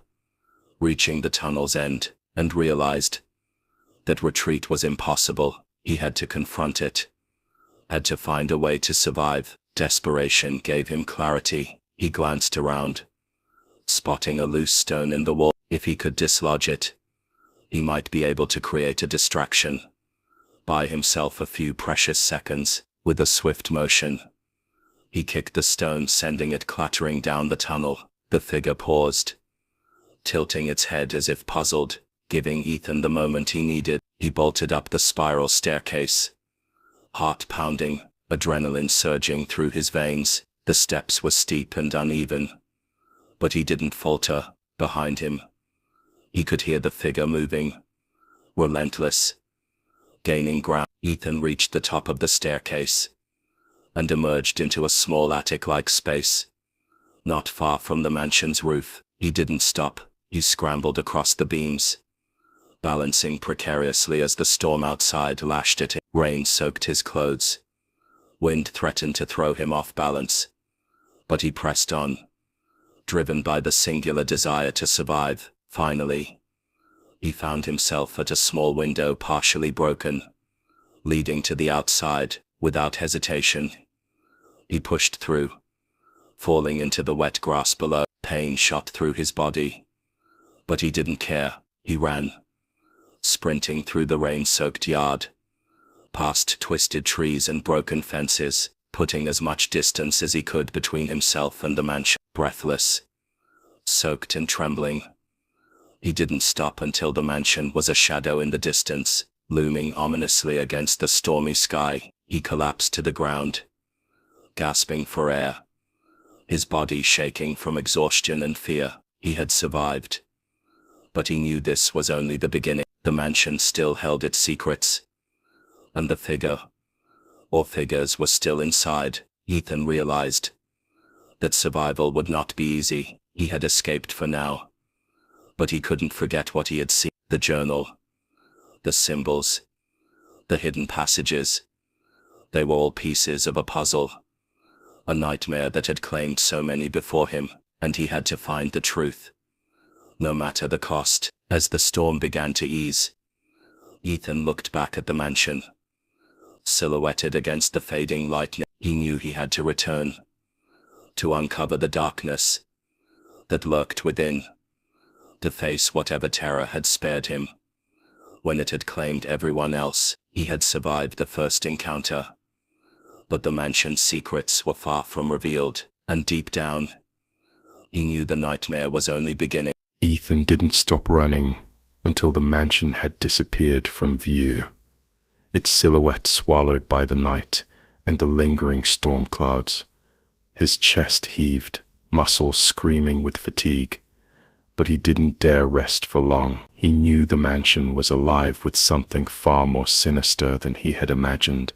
reaching the tunnel's end, and realized that retreat was impossible. He had to confront it, had to find a way to survive. Desperation gave him clarity. He glanced around, spotting a loose stone in the wall. If he could dislodge it, he might be able to create a distraction, buy himself a few precious seconds. With a swift motion, he kicked the stone, sending it clattering down the tunnel. The figure paused, tilting its head as if puzzled, giving Ethan the moment he needed. He bolted up the spiral staircase, heart pounding, adrenaline surging through his veins. The steps were steep and uneven, but he didn't falter. Behind him, he could hear the figure moving, relentless, gaining ground. Ethan reached the top of the staircase and emerged into a small attic-like space, not far from the mansion's roof. He didn't stop. He scrambled across the beams, balancing precariously as the storm outside lashed at him. Rain soaked his clothes. Wind threatened to throw him off balance, but he pressed on, driven by the singular desire to survive. Finally, he found himself at a small window partially broken, leading to the outside. Without hesitation, he pushed through, falling into the wet grass below. Pain shot through his body, but he didn't care. He ran, sprinting through the rain-soaked yard, past twisted trees and broken fences, putting as much distance as he could between himself and the mansion. Breathless, soaked and trembling, He didn't stop until the mansion was a shadow in the distance, looming ominously against the stormy sky. He collapsed to the ground, gasping for air, his body shaking from exhaustion and fear. He had survived, but he knew this was only the beginning. The mansion still held its secrets, and the figure, or figures, were still inside. Ethan realized that survival would not be easy. He had escaped for now, but he couldn't forget what he had seen. The journal, the symbols, the hidden passages. They were all pieces of a puzzle, a nightmare that had claimed so many before him, and he had to find the truth, no matter the cost. As the storm began to ease, Ethan looked back at the mansion, silhouetted against the fading light. He knew he had to return, to uncover the darkness that lurked within, to face whatever terror had spared him when it had claimed everyone else. He had survived the first encounter, but the mansion's secrets were far from revealed, and deep down, he knew the nightmare was only beginning. Ethan didn't stop running until the mansion had disappeared from view, its silhouette swallowed by the night and the lingering storm clouds. His chest heaved, muscles screaming with fatigue, but he didn't dare rest for long. He knew the mansion was alive with something far more sinister than he had imagined,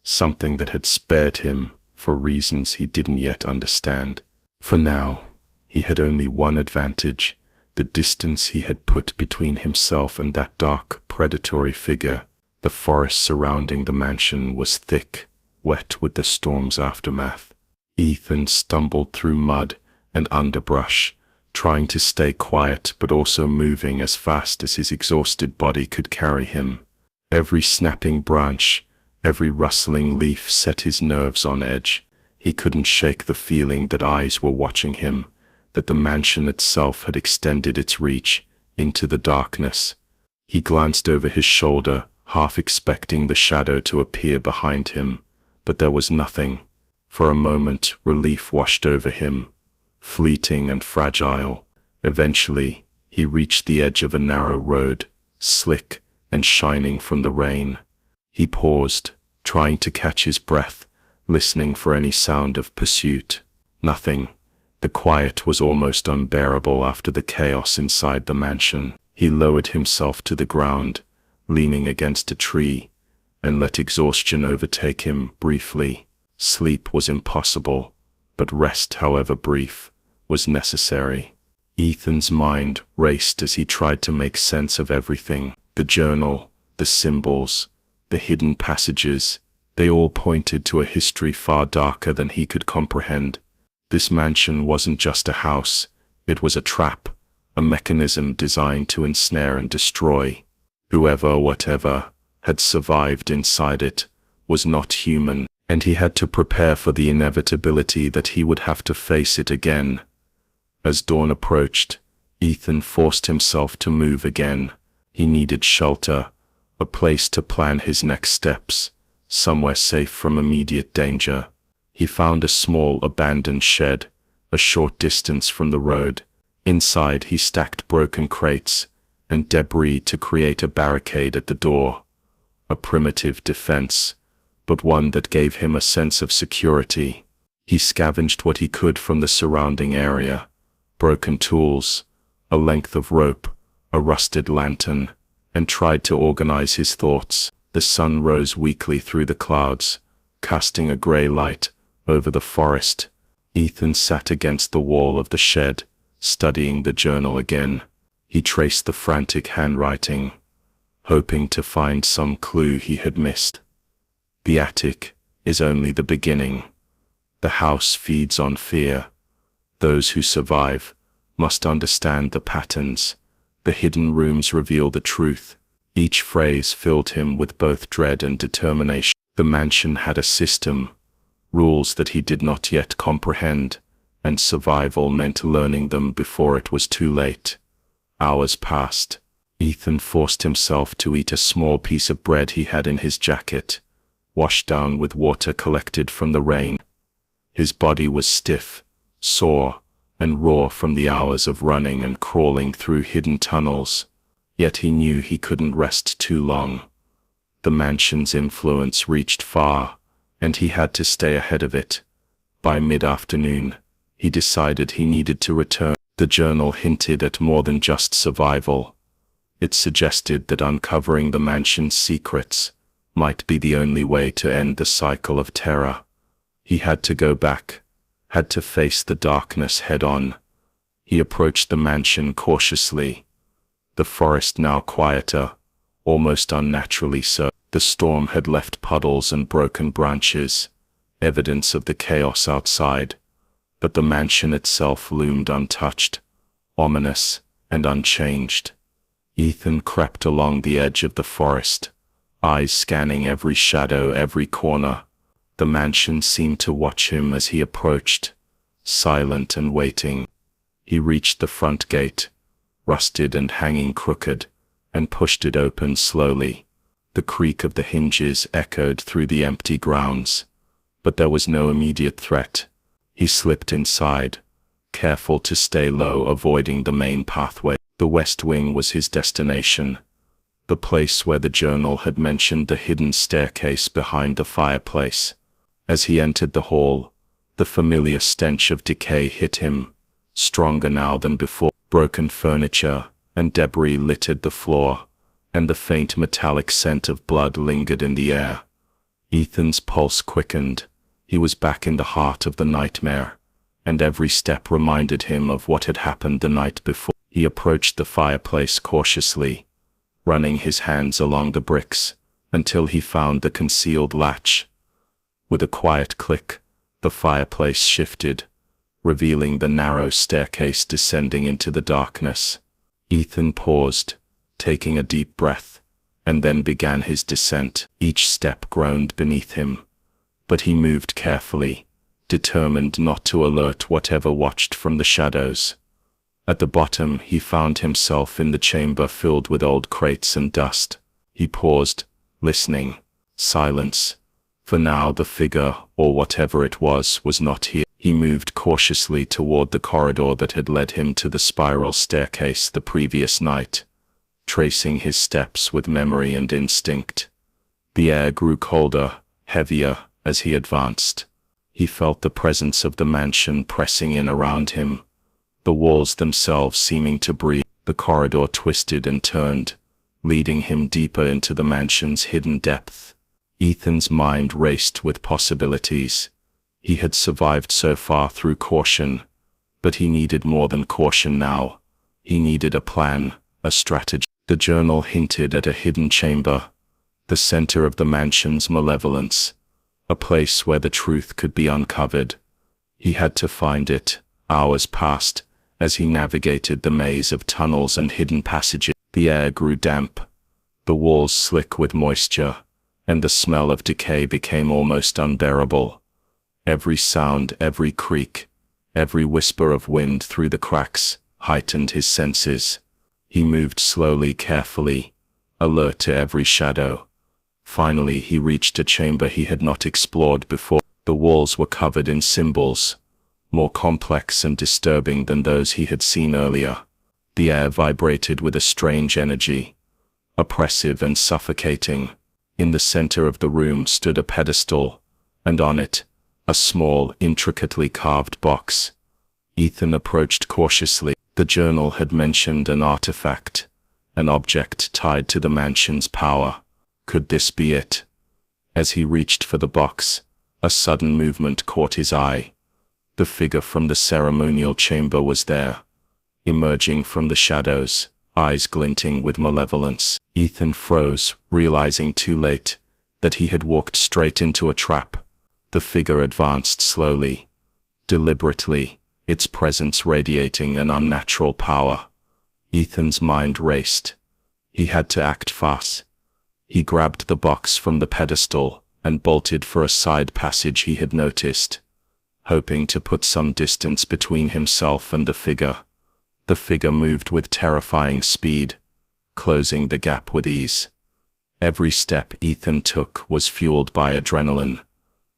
something that had spared him for reasons he didn't yet understand. For now, he had only one advantage: the distance he had put between himself and that dark, predatory figure. The forest surrounding the mansion was thick, wet with the storm's aftermath. Ethan stumbled through mud and underbrush, trying to stay quiet but also moving as fast as his exhausted body could carry him. Every snapping branch, every rustling leaf set his nerves on edge. He couldn't shake the feeling that eyes were watching him, that the mansion itself had extended its reach into the darkness. He glanced over his shoulder, half expecting the shadow to appear behind him, but there was nothing. For a moment, relief washed over him, fleeting and fragile. Eventually, he reached the edge of a narrow road, slick and shining from the rain. He paused, trying to catch his breath, listening for any sound of pursuit. Nothing. The quiet was almost unbearable after the chaos inside the mansion. He lowered himself to the ground, leaning against a tree, and let exhaustion overtake him briefly. Sleep was impossible, but rest, however brief, was necessary. Ethan's mind raced as he tried to make sense of everything. The journal, the symbols, the hidden passages, they all pointed to a history far darker than he could comprehend. This mansion wasn't just a house, it was a trap, a mechanism designed to ensnare and destroy. Whoever or whatever had survived inside it was not human, and he had to prepare for the inevitability that he would have to face it again. As dawn approached, Ethan forced himself to move again. He needed shelter, a place to plan his next steps, somewhere safe from immediate danger. He found a small abandoned shed, a short distance from the road. Inside he stacked broken crates and debris to create a barricade at the door. A primitive defense, but one that gave him a sense of security. He scavenged what he could from the surrounding area: broken tools, a length of rope, a rusted lantern, and tried to organize his thoughts. The sun rose weakly through the clouds, casting a gray light over the forest. Ethan sat against the wall of the shed, studying the journal again. He traced the frantic handwriting, hoping to find some clue he had missed. The attic is only the beginning. The house feeds on fear. Those who survive must understand the patterns. The hidden rooms reveal the truth. Each phrase filled him with both dread and determination. The mansion had a system, rules that he did not yet comprehend, and survival meant learning them before it was too late. Hours passed. Ethan forced himself to eat a small piece of bread he had in his jacket, washed down with water collected from the rain. His body was stiff, sore, and raw from the hours of running and crawling through hidden tunnels. Yet he knew he couldn't rest too long. The mansion's influence reached far, and he had to stay ahead of it. By mid-afternoon, he decided he needed to return. The journal hinted at more than just survival. It suggested that uncovering the mansion's secrets might be the only way to end the cycle of terror. He had to go back, had to face the darkness head-on. He approached the mansion cautiously. The forest now quieter, almost unnaturally so. The storm had left puddles and broken branches, evidence of the chaos outside, but the mansion itself loomed untouched, ominous and unchanged. Ethan crept along the edge of the forest, eyes scanning every shadow, every corner. The mansion seemed to watch him as he approached, silent and waiting. He reached the front gate, rusted and hanging crooked, and pushed it open slowly. The creak of the hinges echoed through the empty grounds, but there was no immediate threat. He slipped inside, careful to stay low, avoiding the main pathway. The west wing was his destination, the place where the journal had mentioned the hidden staircase behind the fireplace. As he entered the hall, the familiar stench of decay hit him, stronger now than before. Broken furniture and debris littered the floor, and the faint metallic scent of blood lingered in the air. Ethan's pulse quickened. He was back in the heart of the nightmare, and every step reminded him of what had happened the night before. He approached the fireplace cautiously, running his hands along the bricks, until he found the concealed latch. With a quiet click, the fireplace shifted, revealing the narrow staircase descending into the darkness. Ethan paused, taking a deep breath, and then began his descent. Each step groaned beneath him, but he moved carefully, determined not to alert whatever watched from the shadows. At the bottom, he found himself in the chamber filled with old crates and dust. He paused, listening. Silence. For now the figure, or whatever it was not here. He moved cautiously toward the corridor that had led him to the spiral staircase the previous night, tracing his steps with memory and instinct. The air grew colder, heavier, as he advanced. He felt the presence of the mansion pressing in around him, the walls themselves seeming to breathe. The corridor twisted and turned, leading him deeper into the mansion's hidden depth. Ethan's mind raced with possibilities. He had survived so far through caution, but he needed more than caution now. He needed a plan, a strategy. The journal hinted at a hidden chamber, the center of the mansion's malevolence, a place where the truth could be uncovered. He had to find it. Hours passed as he navigated the maze of tunnels and hidden passages. The air grew damp, the walls slick with moisture, and the smell of decay became almost unbearable. Every sound, every creak, every whisper of wind through the cracks heightened his senses. He moved slowly, carefully, alert to every shadow. Finally, he reached a chamber he had not explored before. The walls were covered in symbols, more complex and disturbing than those he had seen earlier. The air vibrated with a strange energy, oppressive and suffocating. In the center of the room stood a pedestal, and on it, a small, intricately carved box. Ethan approached cautiously. The journal had mentioned an artifact, an object tied to the mansion's power. Could this be it? As he reached for the box, a sudden movement caught his eye. The figure from the ceremonial chamber was there, emerging from the shadows, eyes glinting with malevolence. Ethan froze, realizing too late that he had walked straight into a trap. The figure advanced slowly, deliberately, its presence radiating an unnatural power. Ethan's mind raced. He had to act fast. He grabbed the box from the pedestal and bolted for a side passage he had noticed, hoping to put some distance between himself and the figure. The figure moved with terrifying speed, closing the gap with ease. Every step Ethan took was fueled by adrenaline,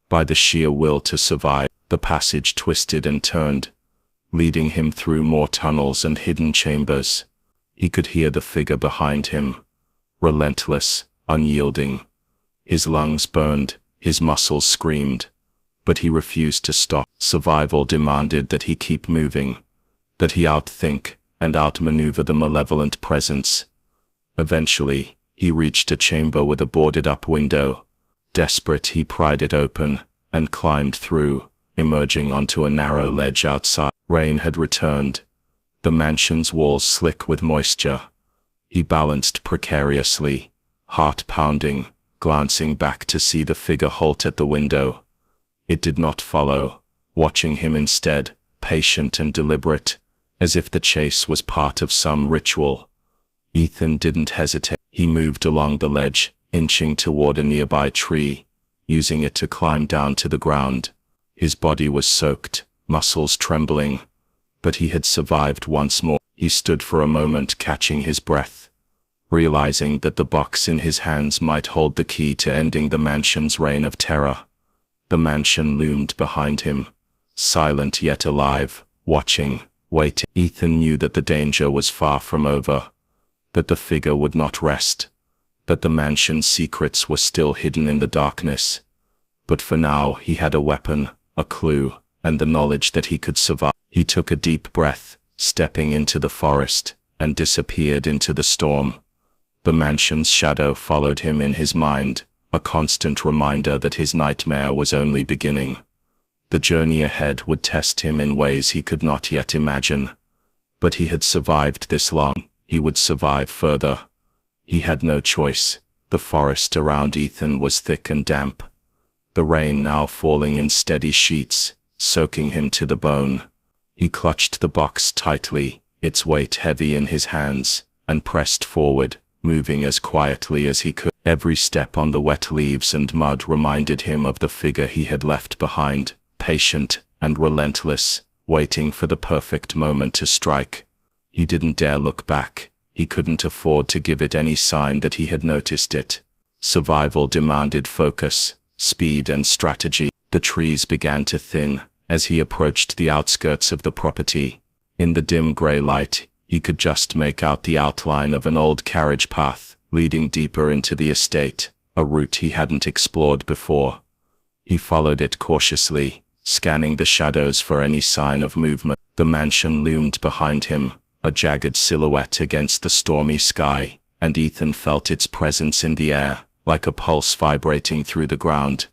by the sheer will to survive. The passage twisted and turned, leading him through more tunnels and hidden chambers. He could hear the figure behind him, relentless, unyielding. His lungs burned, his muscles screamed, but he refused to stop. Survival demanded that he keep moving, that he outthink and outmaneuver the malevolent presence. Eventually, he reached a chamber with a boarded-up window. Desperate, he pried it open and climbed through, emerging onto a narrow ledge outside. Rain had returned, the mansion's walls slick with moisture. He balanced precariously, heart pounding, glancing back to see the figure halt at the window. It did not follow, watching him instead, patient and deliberate, as if the chase was part of some ritual. Ethan didn't hesitate. He moved along the ledge, inching toward a nearby tree, using it to climb down to the ground. His body was soaked, muscles trembling, but he had survived once more. He stood for a moment, catching his breath, realizing that the box in his hands might hold the key to ending the mansion's reign of terror. The mansion loomed behind him, silent yet alive, watching, waiting. Ethan knew that the danger was far from over, that the figure would not rest, that the mansion's secrets were still hidden in the darkness. But for now he had a weapon, a clue, and the knowledge that he could survive. He took a deep breath, stepping into the forest, and disappeared into the storm. The mansion's shadow followed him in his mind, a constant reminder that his nightmare was only beginning. The journey ahead would test him in ways he could not yet imagine. But he had survived this long, he would survive further. He had no choice. The forest around Ethan was thick and damp, the rain now falling in steady sheets, soaking him to the bone. He clutched the box tightly, its weight heavy in his hands, and pressed forward, moving as quietly as he could. Every step on the wet leaves and mud reminded him of the figure he had left behind, patient and relentless, waiting for the perfect moment to strike. He didn't dare look back. He couldn't afford to give it any sign that he had noticed it. Survival demanded focus, speed and strategy. The trees began to thin as he approached the outskirts of the property. In the dim gray light, he could just make out the outline of an old carriage path leading deeper into the estate, a route he hadn't explored before. He followed it cautiously, scanning the shadows for any sign of movement. The mansion loomed behind him, a jagged silhouette against the stormy sky, and Ethan felt its presence in the air, like a pulse vibrating through the ground.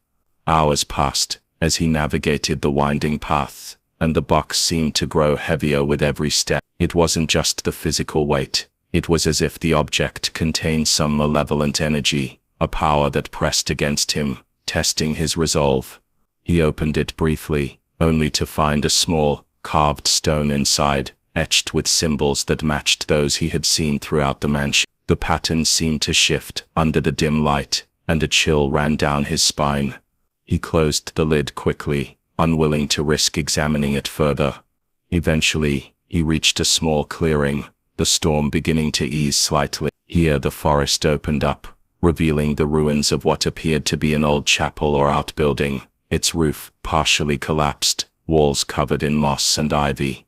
Hours passed as he navigated the winding path, and the box seemed to grow heavier with every step. It wasn't just the physical weight. It was as if the object contained some malevolent energy, a power that pressed against him, testing his resolve. He opened it briefly, only to find a small, carved stone inside, etched with symbols that matched those he had seen throughout the mansion. The pattern seemed to shift under the dim light, and a chill ran down his spine. He closed the lid quickly, unwilling to risk examining it further. Eventually, he reached a small clearing, the storm beginning to ease slightly. Here the forest opened up, revealing the ruins of what appeared to be an old chapel or outbuilding, its roof partially collapsed, walls covered in moss and ivy.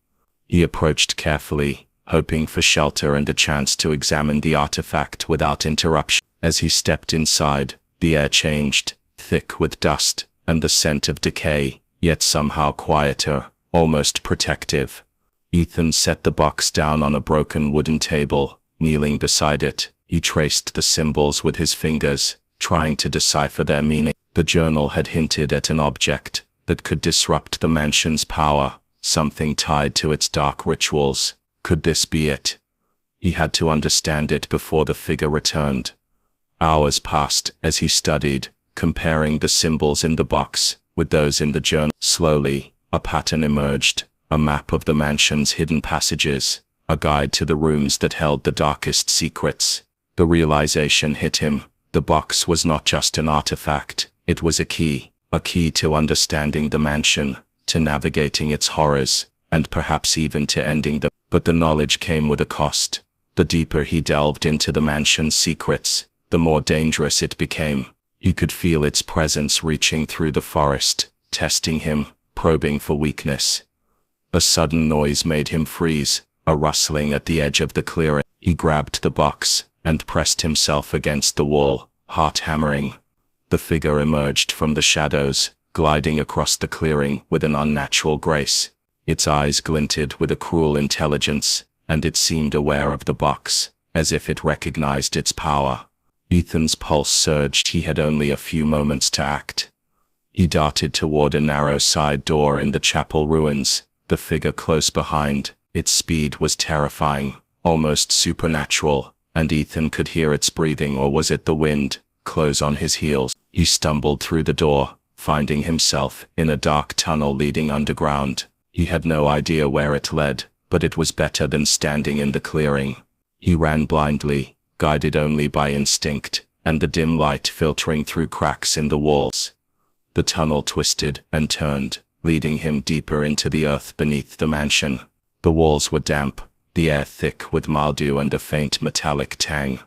He approached carefully, hoping for shelter and a chance to examine the artifact without interruption. As he stepped inside, the air changed, thick with dust and the scent of decay, yet somehow quieter, almost protective. Ethan set the box down on a broken wooden table. Kneeling beside it, he traced the symbols with his fingers, trying to decipher their meaning. The journal had hinted at an object that could disrupt the mansion's power, something tied to its dark rituals. Could this be it? He had to understand it before the figure returned. Hours passed as he studied, comparing the symbols in the box with those in the journal. Slowly, a pattern emerged, a map of the mansion's hidden passages, a guide to the rooms that held the darkest secrets. The realization hit him. The box was not just an artifact, it was a key to understanding the mansion, to navigating its horrors, and perhaps even to ending them. But the knowledge came with a cost. The deeper he delved into the mansion's secrets, the more dangerous it became. He could feel its presence reaching through the forest, testing him, probing for weakness. A sudden noise made him freeze, a rustling at the edge of the clearing. He grabbed the box and pressed himself against the wall, heart hammering. The figure emerged from the shadows, gliding across the clearing with an unnatural grace. Its eyes glinted with a cruel intelligence, and it seemed aware of the box, as if it recognized its power. Ethan's pulse surged. He had only a few moments to act. He darted toward a narrow side door in the chapel ruins, the figure close behind. Its speed was terrifying, almost supernatural, and Ethan could hear its breathing, or was it the wind, close on his heels. He stumbled through the door, finding himself in a dark tunnel leading underground. He had no idea where it led, but it was better than standing in the clearing. He ran blindly, guided only by instinct, and the dim light filtering through cracks in the walls. The tunnel twisted and turned, leading him deeper into the earth beneath the mansion. The walls were damp, the air thick with mildew and a faint metallic tang.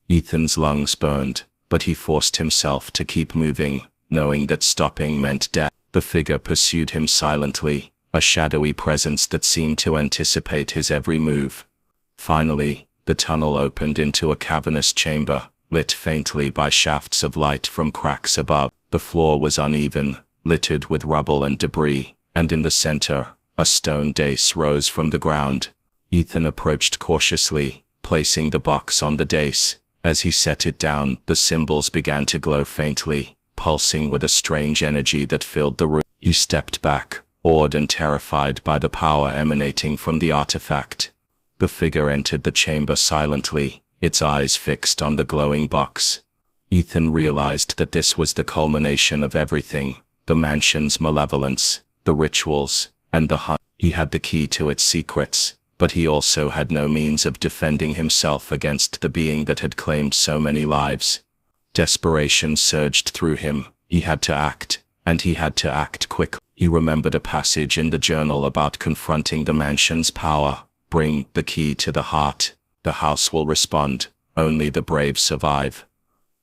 Ethan's lungs burned, but he forced himself to keep moving, knowing that stopping meant death. The figure pursued him silently, a shadowy presence that seemed to anticipate his every move. Finally, the tunnel opened into a cavernous chamber, lit faintly by shafts of light from cracks above. The floor was uneven, littered with rubble and debris, and in the center, a stone dais rose from the ground. Ethan approached cautiously, placing the box on the dais. As he set it down, the symbols began to glow faintly, pulsing with a strange energy that filled the room. He stepped back, awed and terrified by the power emanating from the artifact. The figure entered the chamber silently, its eyes fixed on the glowing box. Ethan realized that this was the culmination of everything: the mansion's malevolence, the rituals, and the hunt. He had the key to its secrets, but he also had no means of defending himself against the being that had claimed so many lives. Desperation surged through him. He had to act, and he had to act quickly. He remembered a passage in the journal about confronting the mansion's power. Bring the key to the heart. The house will respond. Only the brave survive.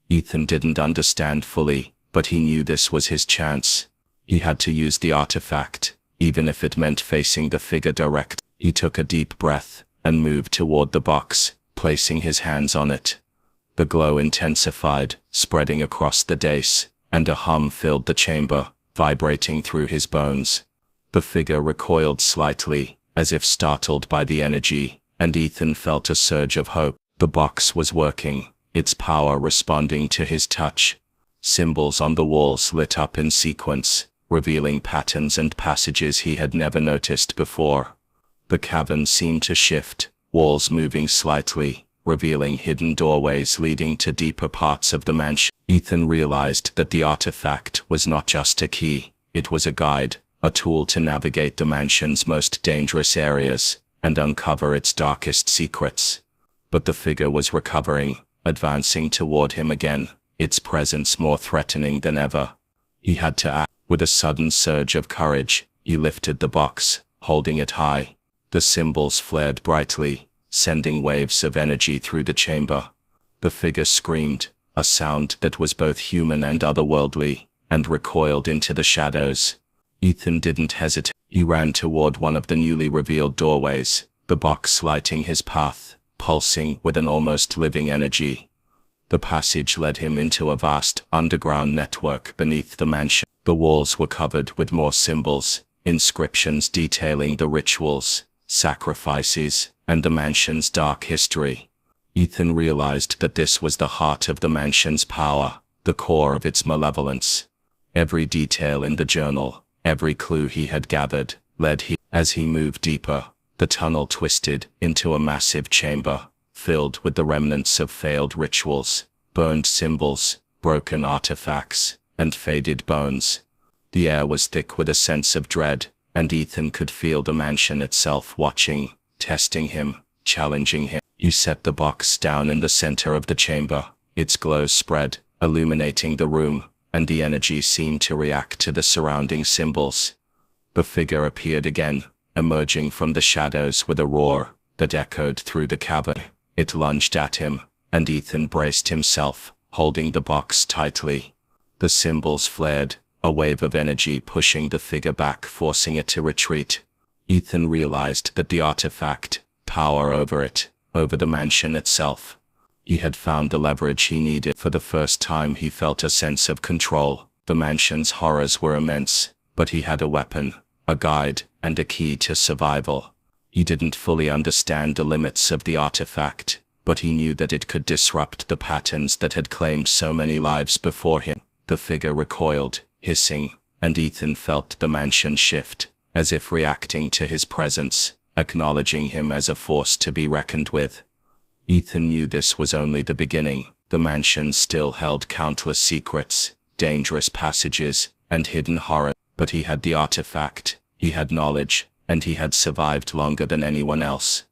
Ethan didn't understand fully, but he knew this was his chance. He had to use the artifact, even if it meant facing the figure direct. He took a deep breath and moved toward the box, placing his hands on it. The glow intensified, spreading across the dais, and a hum filled the chamber, vibrating through his bones. The figure recoiled slightly, as if startled by the energy, and Ethan felt a surge of hope. The box was working, its power responding to his touch. Symbols on the walls lit up in sequence, revealing patterns and passages he had never noticed before. The cavern seemed to shift, walls moving slightly, revealing hidden doorways leading to deeper parts of the mansion. Ethan realized that the artifact was not just a key, it was a guide, a tool to navigate the mansion's most dangerous areas and uncover its darkest secrets. But the figure was recovering, advancing toward him again, its presence more threatening than ever. He had to act. With a sudden surge of courage, he lifted the box, holding it high. The symbols flared brightly, sending waves of energy through the chamber. The figure screamed, a sound that was both human and otherworldly, and recoiled into the shadows. Ethan didn't hesitate. He ran toward one of the newly revealed doorways, the box lighting his path, pulsing with an almost living energy. The passage led him into a vast underground network beneath the mansion. The walls were covered with more symbols, inscriptions detailing the rituals, sacrifices, and the mansion's dark history. Ethan realized that this was the heart of the mansion's power, the core of its malevolence. Every detail in the journal, every clue he had gathered, led him. As he moved deeper, the tunnel twisted into a massive chamber, filled with the remnants of failed rituals, burned symbols, broken artifacts, and faded bones. The air was thick with a sense of dread, and Ethan could feel the mansion itself watching, testing him, challenging him. He set the box down in the center of the chamber. Its glow spread, illuminating the room, and the energy seemed to react to the surrounding symbols. The figure appeared again, emerging from the shadows with a roar that echoed through the cavern. It lunged at him, and Ethan braced himself, holding the box tightly. The symbols flared, a wave of energy pushing the figure back, forcing it to retreat. Ethan realized that the artifact, power over it, over the mansion itself. He had found the leverage he needed. For the first time he felt a sense of control. The mansion's horrors were immense, but he had a weapon, a guide, and a key to survival. He didn't fully understand the limits of the artifact, but he knew that it could disrupt the patterns that had claimed so many lives before him. The figure recoiled, hissing, and Ethan felt the mansion shift, as if reacting to his presence, acknowledging him as a force to be reckoned with. Ethan knew this was only the beginning. The mansion still held countless secrets, dangerous passages, and hidden horror. But he had the artifact, he had knowledge, and he had survived longer than anyone else.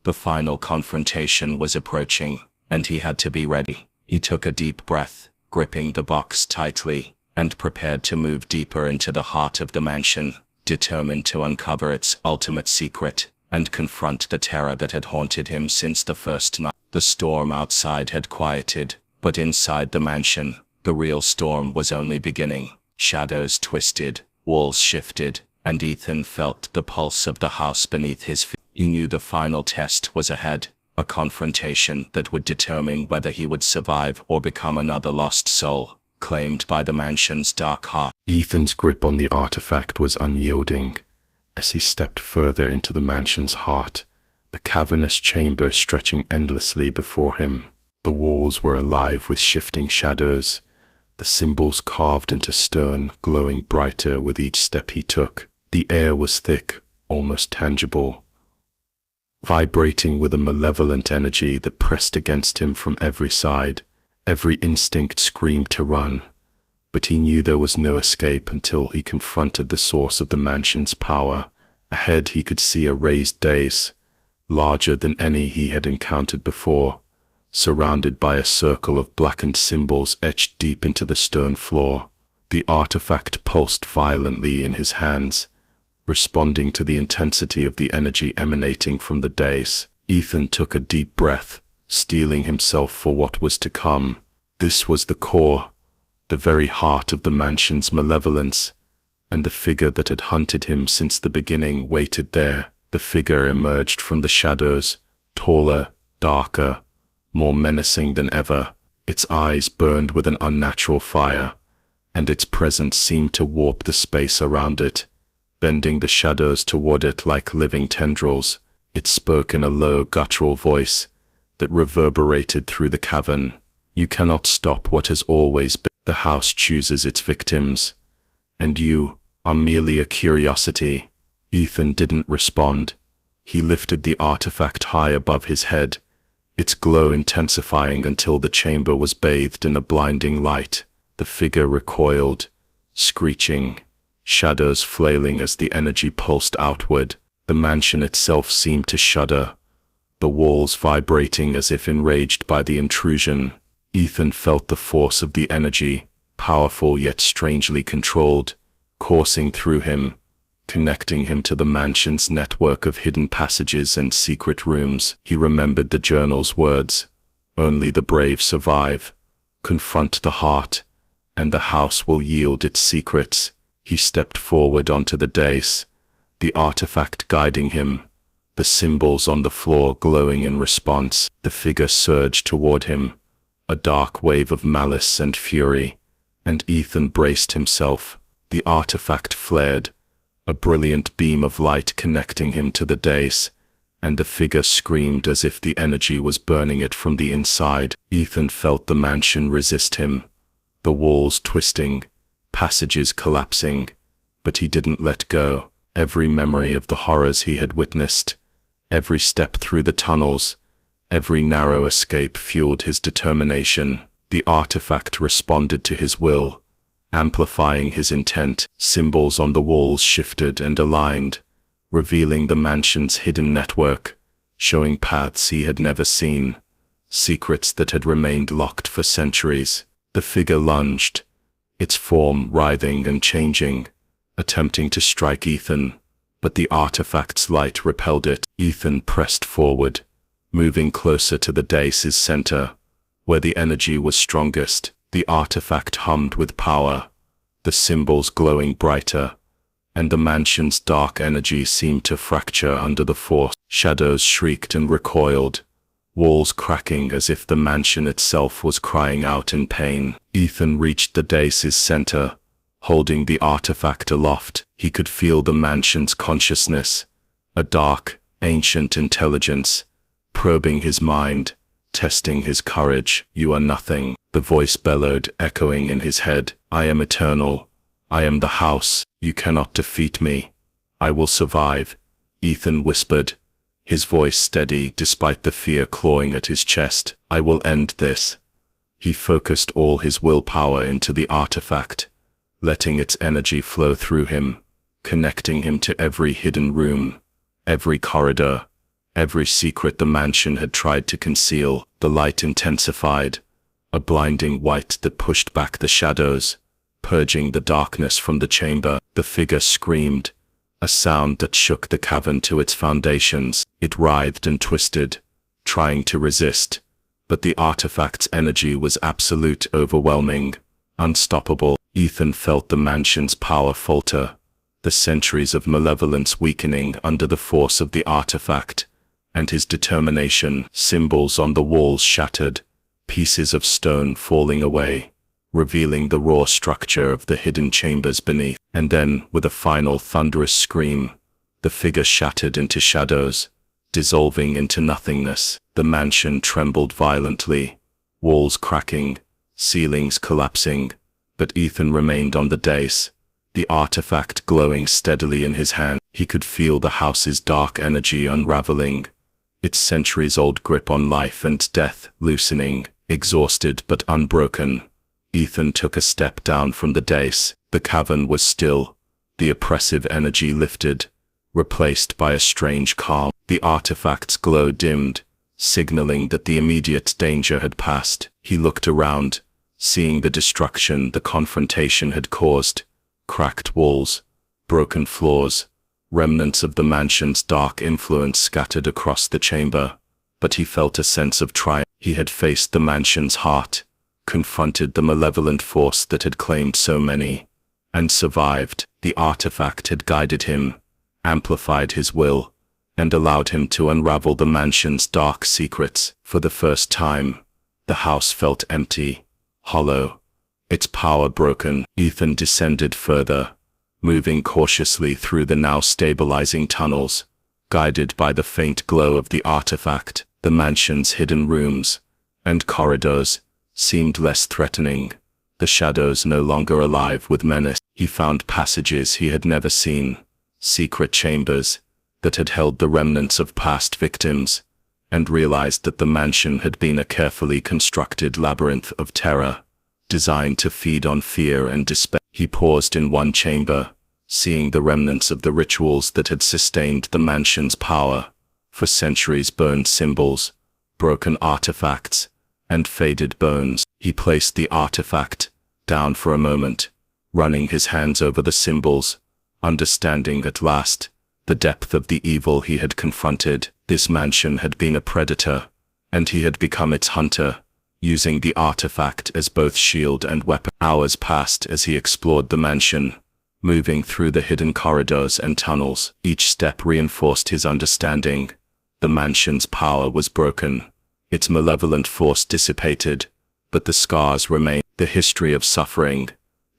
The final confrontation was approaching, and he had to be ready. He took a deep breath, gripping the box tightly, and prepared to move deeper into the heart of the mansion, determined to uncover its ultimate secret, and confront the terror that had haunted him since the first night. The storm outside had quieted, but inside the mansion, the real storm was only beginning. Shadows twisted, walls shifted, and Ethan felt the pulse of the house beneath his feet. He knew the final test was ahead, a confrontation that would determine whether he would survive or become another lost soul, claimed by the mansion's dark heart. Ethan's grip on the artifact was unyielding. As he stepped further into the mansion's heart, the cavernous chamber stretching endlessly before him. The walls were alive with shifting shadows, the symbols carved into stone glowing brighter with each step he took. The air was thick, almost tangible, vibrating with a malevolent energy that pressed against him from every side. Every instinct screamed to run, but he knew there was no escape until he confronted the source of the mansion's power. Ahead he could see a raised dais, larger than any he had encountered before, surrounded by a circle of blackened symbols etched deep into the stone floor. The artifact pulsed violently in his hands, responding to the intensity of the energy emanating from the dais. Ethan took a deep breath, steeling himself for what was to come. This was the core, the very heart of the mansion's malevolence, and the figure that had hunted him since the beginning waited there. The figure emerged from the shadows, taller, darker, more menacing than ever. Its eyes burned with an unnatural fire, and its presence seemed to warp the space around it, bending the shadows toward it like living tendrils. It spoke in a low, guttural voice that reverberated through the cavern. "You cannot stop what has always been. The house chooses its victims, and you are merely a curiosity." Ethan didn't respond. He lifted the artifact high above his head, its glow intensifying until the chamber was bathed in a blinding light. The figure recoiled, screeching, shadows flailing as the energy pulsed outward. The mansion itself seemed to shudder, the walls vibrating as if enraged by the intrusion. Ethan felt the force of the energy, powerful yet strangely controlled, coursing through him, connecting him to the mansion's network of hidden passages and secret rooms. He remembered the journal's words, "Only the brave survive. Confront the heart, and the house will yield its secrets." He stepped forward onto the dais, the artifact guiding him, the symbols on the floor glowing in response. The figure surged toward him, a dark wave of malice and fury, and Ethan braced himself. The artifact flared, a brilliant beam of light connecting him to the dais, and the figure screamed as if the energy was burning it from the inside. Ethan felt the mansion resist him, the walls twisting, passages collapsing, but he didn't let go. Every memory of the horrors he had witnessed, every step through the tunnels, every narrow escape fueled his determination. The artifact responded to his will, amplifying his intent. Symbols on the walls shifted and aligned, revealing the mansion's hidden network, showing paths he had never seen, secrets that had remained locked for centuries. The figure lunged, its form writhing and changing, attempting to strike Ethan, but the artifact's light repelled it. Ethan pressed forward, moving closer to the dais's center, where the energy was strongest. The artifact hummed with power, the symbols glowing brighter, and the mansion's dark energy seemed to fracture under the force. Shadows shrieked and recoiled, walls cracking as if the mansion itself was crying out in pain. Ethan reached the dace's center, holding the artifact aloft. He could feel the mansion's consciousness, a dark, ancient intelligence, probing his mind, testing his courage. "You are nothing," the voice bellowed, echoing in his head. "I am eternal. I am the house. You cannot defeat me. I will survive," Ethan whispered, his voice steady despite the fear clawing at his chest. "I will end this." He focused all his willpower into the artifact, letting its energy flow through him, connecting him to every hidden room, every corridor, every secret the mansion had tried to conceal. The light intensified, a blinding white that pushed back the shadows, purging the darkness from the chamber. The figure screamed, a sound that shook the cavern to its foundations. It writhed and twisted, trying to resist, but the artifact's energy was absolute, overwhelming, unstoppable. Ethan felt the mansion's power falter, the centuries of malevolence weakening under the force of the artifact, and his determination. Symbols on the walls shattered, pieces of stone falling away, revealing the raw structure of the hidden chambers beneath. And then, with a final thunderous scream, the figure shattered into shadows, dissolving into nothingness. The mansion trembled violently, walls cracking, ceilings collapsing, but Ethan remained on the dais, the artifact glowing steadily in his hand. He could feel the house's dark energy unraveling, its centuries-old grip on life and death loosening. Exhausted but unbroken, Ethan took a step down from the dais. The cavern was still, the oppressive energy lifted, replaced by a strange calm. The artifact's glow dimmed, signaling that the immediate danger had passed. He looked around, seeing the destruction the confrontation had caused: cracked walls, broken floors, remnants of the mansion's dark influence scattered across the chamber. But he felt a sense of triumph. He had faced the mansion's heart, confronted the malevolent force that had claimed so many, and survived. The artifact had guided him, amplified his will, and allowed him to unravel the mansion's dark secrets. For the first time, the house felt empty, hollow, its power broken. Ethan descended further, moving cautiously through the now stabilizing tunnels, guided by the faint glow of the artifact. The mansion's hidden rooms and corridors seemed less threatening, the shadows no longer alive with menace. He found passages he had never seen, secret chambers that had held the remnants of past victims, and realized that the mansion had been a carefully constructed labyrinth of terror, designed to feed on fear and despair. He paused in one chamber, seeing the remnants of the rituals that had sustained the mansion's power. For centuries, burned symbols, broken artifacts, and faded bones. He placed the artifact down for a moment, running his hands over the symbols, understanding at last the depth of the evil he had confronted. This mansion had been a predator, and he had become its hunter, using the artifact as both shield and weapon. Hours passed as he explored the mansion, moving through the hidden corridors and tunnels. Each step reinforced his understanding. The mansion's power was broken, its malevolent force dissipated, but the scars remained. The history of suffering,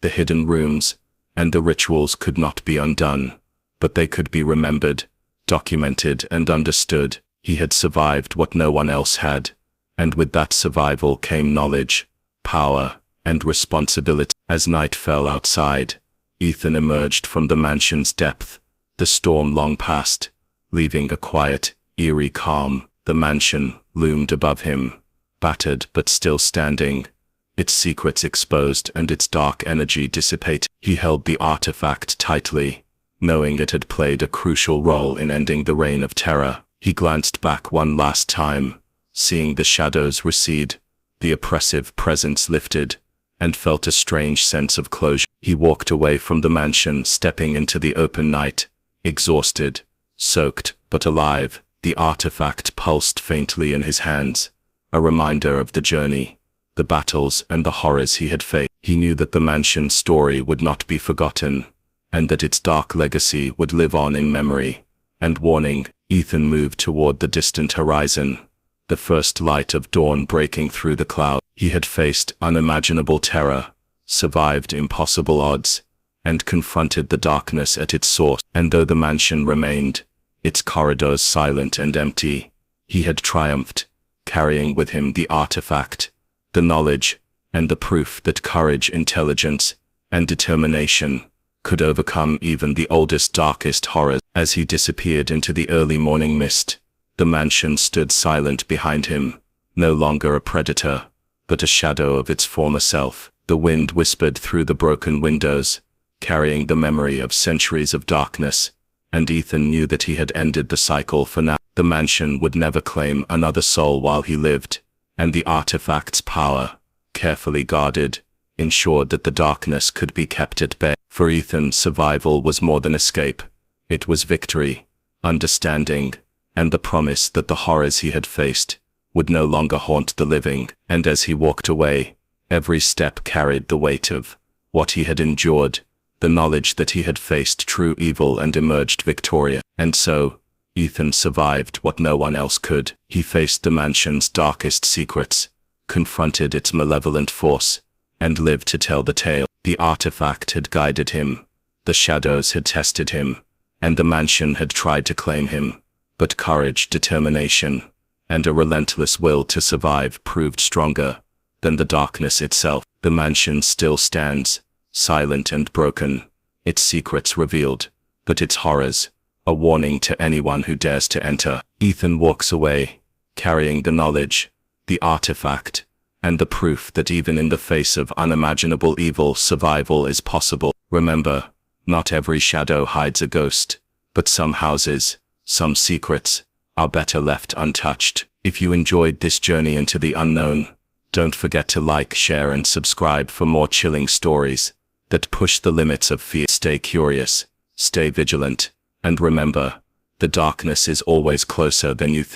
the hidden rooms, and the rituals could not be undone, but they could be remembered, documented, and understood. He had survived what no one else had, and with that survival came knowledge, power, and responsibility. As night fell outside, Ethan emerged from the mansion's depth. The storm long passed, leaving a quiet, eerie calm. The mansion loomed above him, battered but still standing, its secrets exposed and its dark energy dissipated. He held the artifact tightly, knowing it had played a crucial role in ending the reign of terror. He glanced back one last time, seeing the shadows recede, the oppressive presence lifted, and felt a strange sense of closure. He walked away from the mansion, stepping into the open night, exhausted, soaked, but alive. The artifact pulsed faintly in his hands, a reminder of the journey, the battles, and the horrors he had faced. He knew that the mansion's story would not be forgotten, and that its dark legacy would live on in memory and warning. Ethan moved toward the distant horizon, the first light of dawn breaking through the cloud. He had faced unimaginable terror, survived impossible odds, and confronted the darkness at its source. And though the mansion remained, its corridors silent and empty, he had triumphed, carrying with him the artifact, the knowledge, and the proof that courage, intelligence, and determination could overcome even the oldest, darkest horrors. As he disappeared into the early morning mist, the mansion stood silent behind him, no longer a predator, but a shadow of its former self. The wind whispered through the broken windows, carrying the memory of centuries of darkness, and Ethan knew that he had ended the cycle for now. The mansion would never claim another soul while he lived, and the artifact's power, carefully guarded, ensured that the darkness could be kept at bay. For Ethan, survival was more than escape. It was victory, understanding, and the promise that the horrors he had faced would no longer haunt the living. And as he walked away, every step carried the weight of what he had endured, the knowledge that he had faced true evil and emerged victorious. And so, Ethan survived what no one else could. He faced the mansion's darkest secrets, confronted its malevolent force, and lived to tell the tale. The artifact had guided him, the shadows had tested him, and the mansion had tried to claim him. But courage, determination, and a relentless will to survive proved stronger than the darkness itself. The mansion still stands, silent and broken, its secrets revealed, but its horrors a warning to anyone who dares to enter. Ethan walks away, carrying the knowledge, the artifact, and the proof that even in the face of unimaginable evil, survival is possible. Remember, not every shadow hides a ghost, but some houses, some secrets, are better left untouched. If you enjoyed this journey into the unknown, don't forget to like, share, and subscribe for more chilling stories that push the limits of fear. Stay curious, stay vigilant, and remember, the darkness is always closer than you think.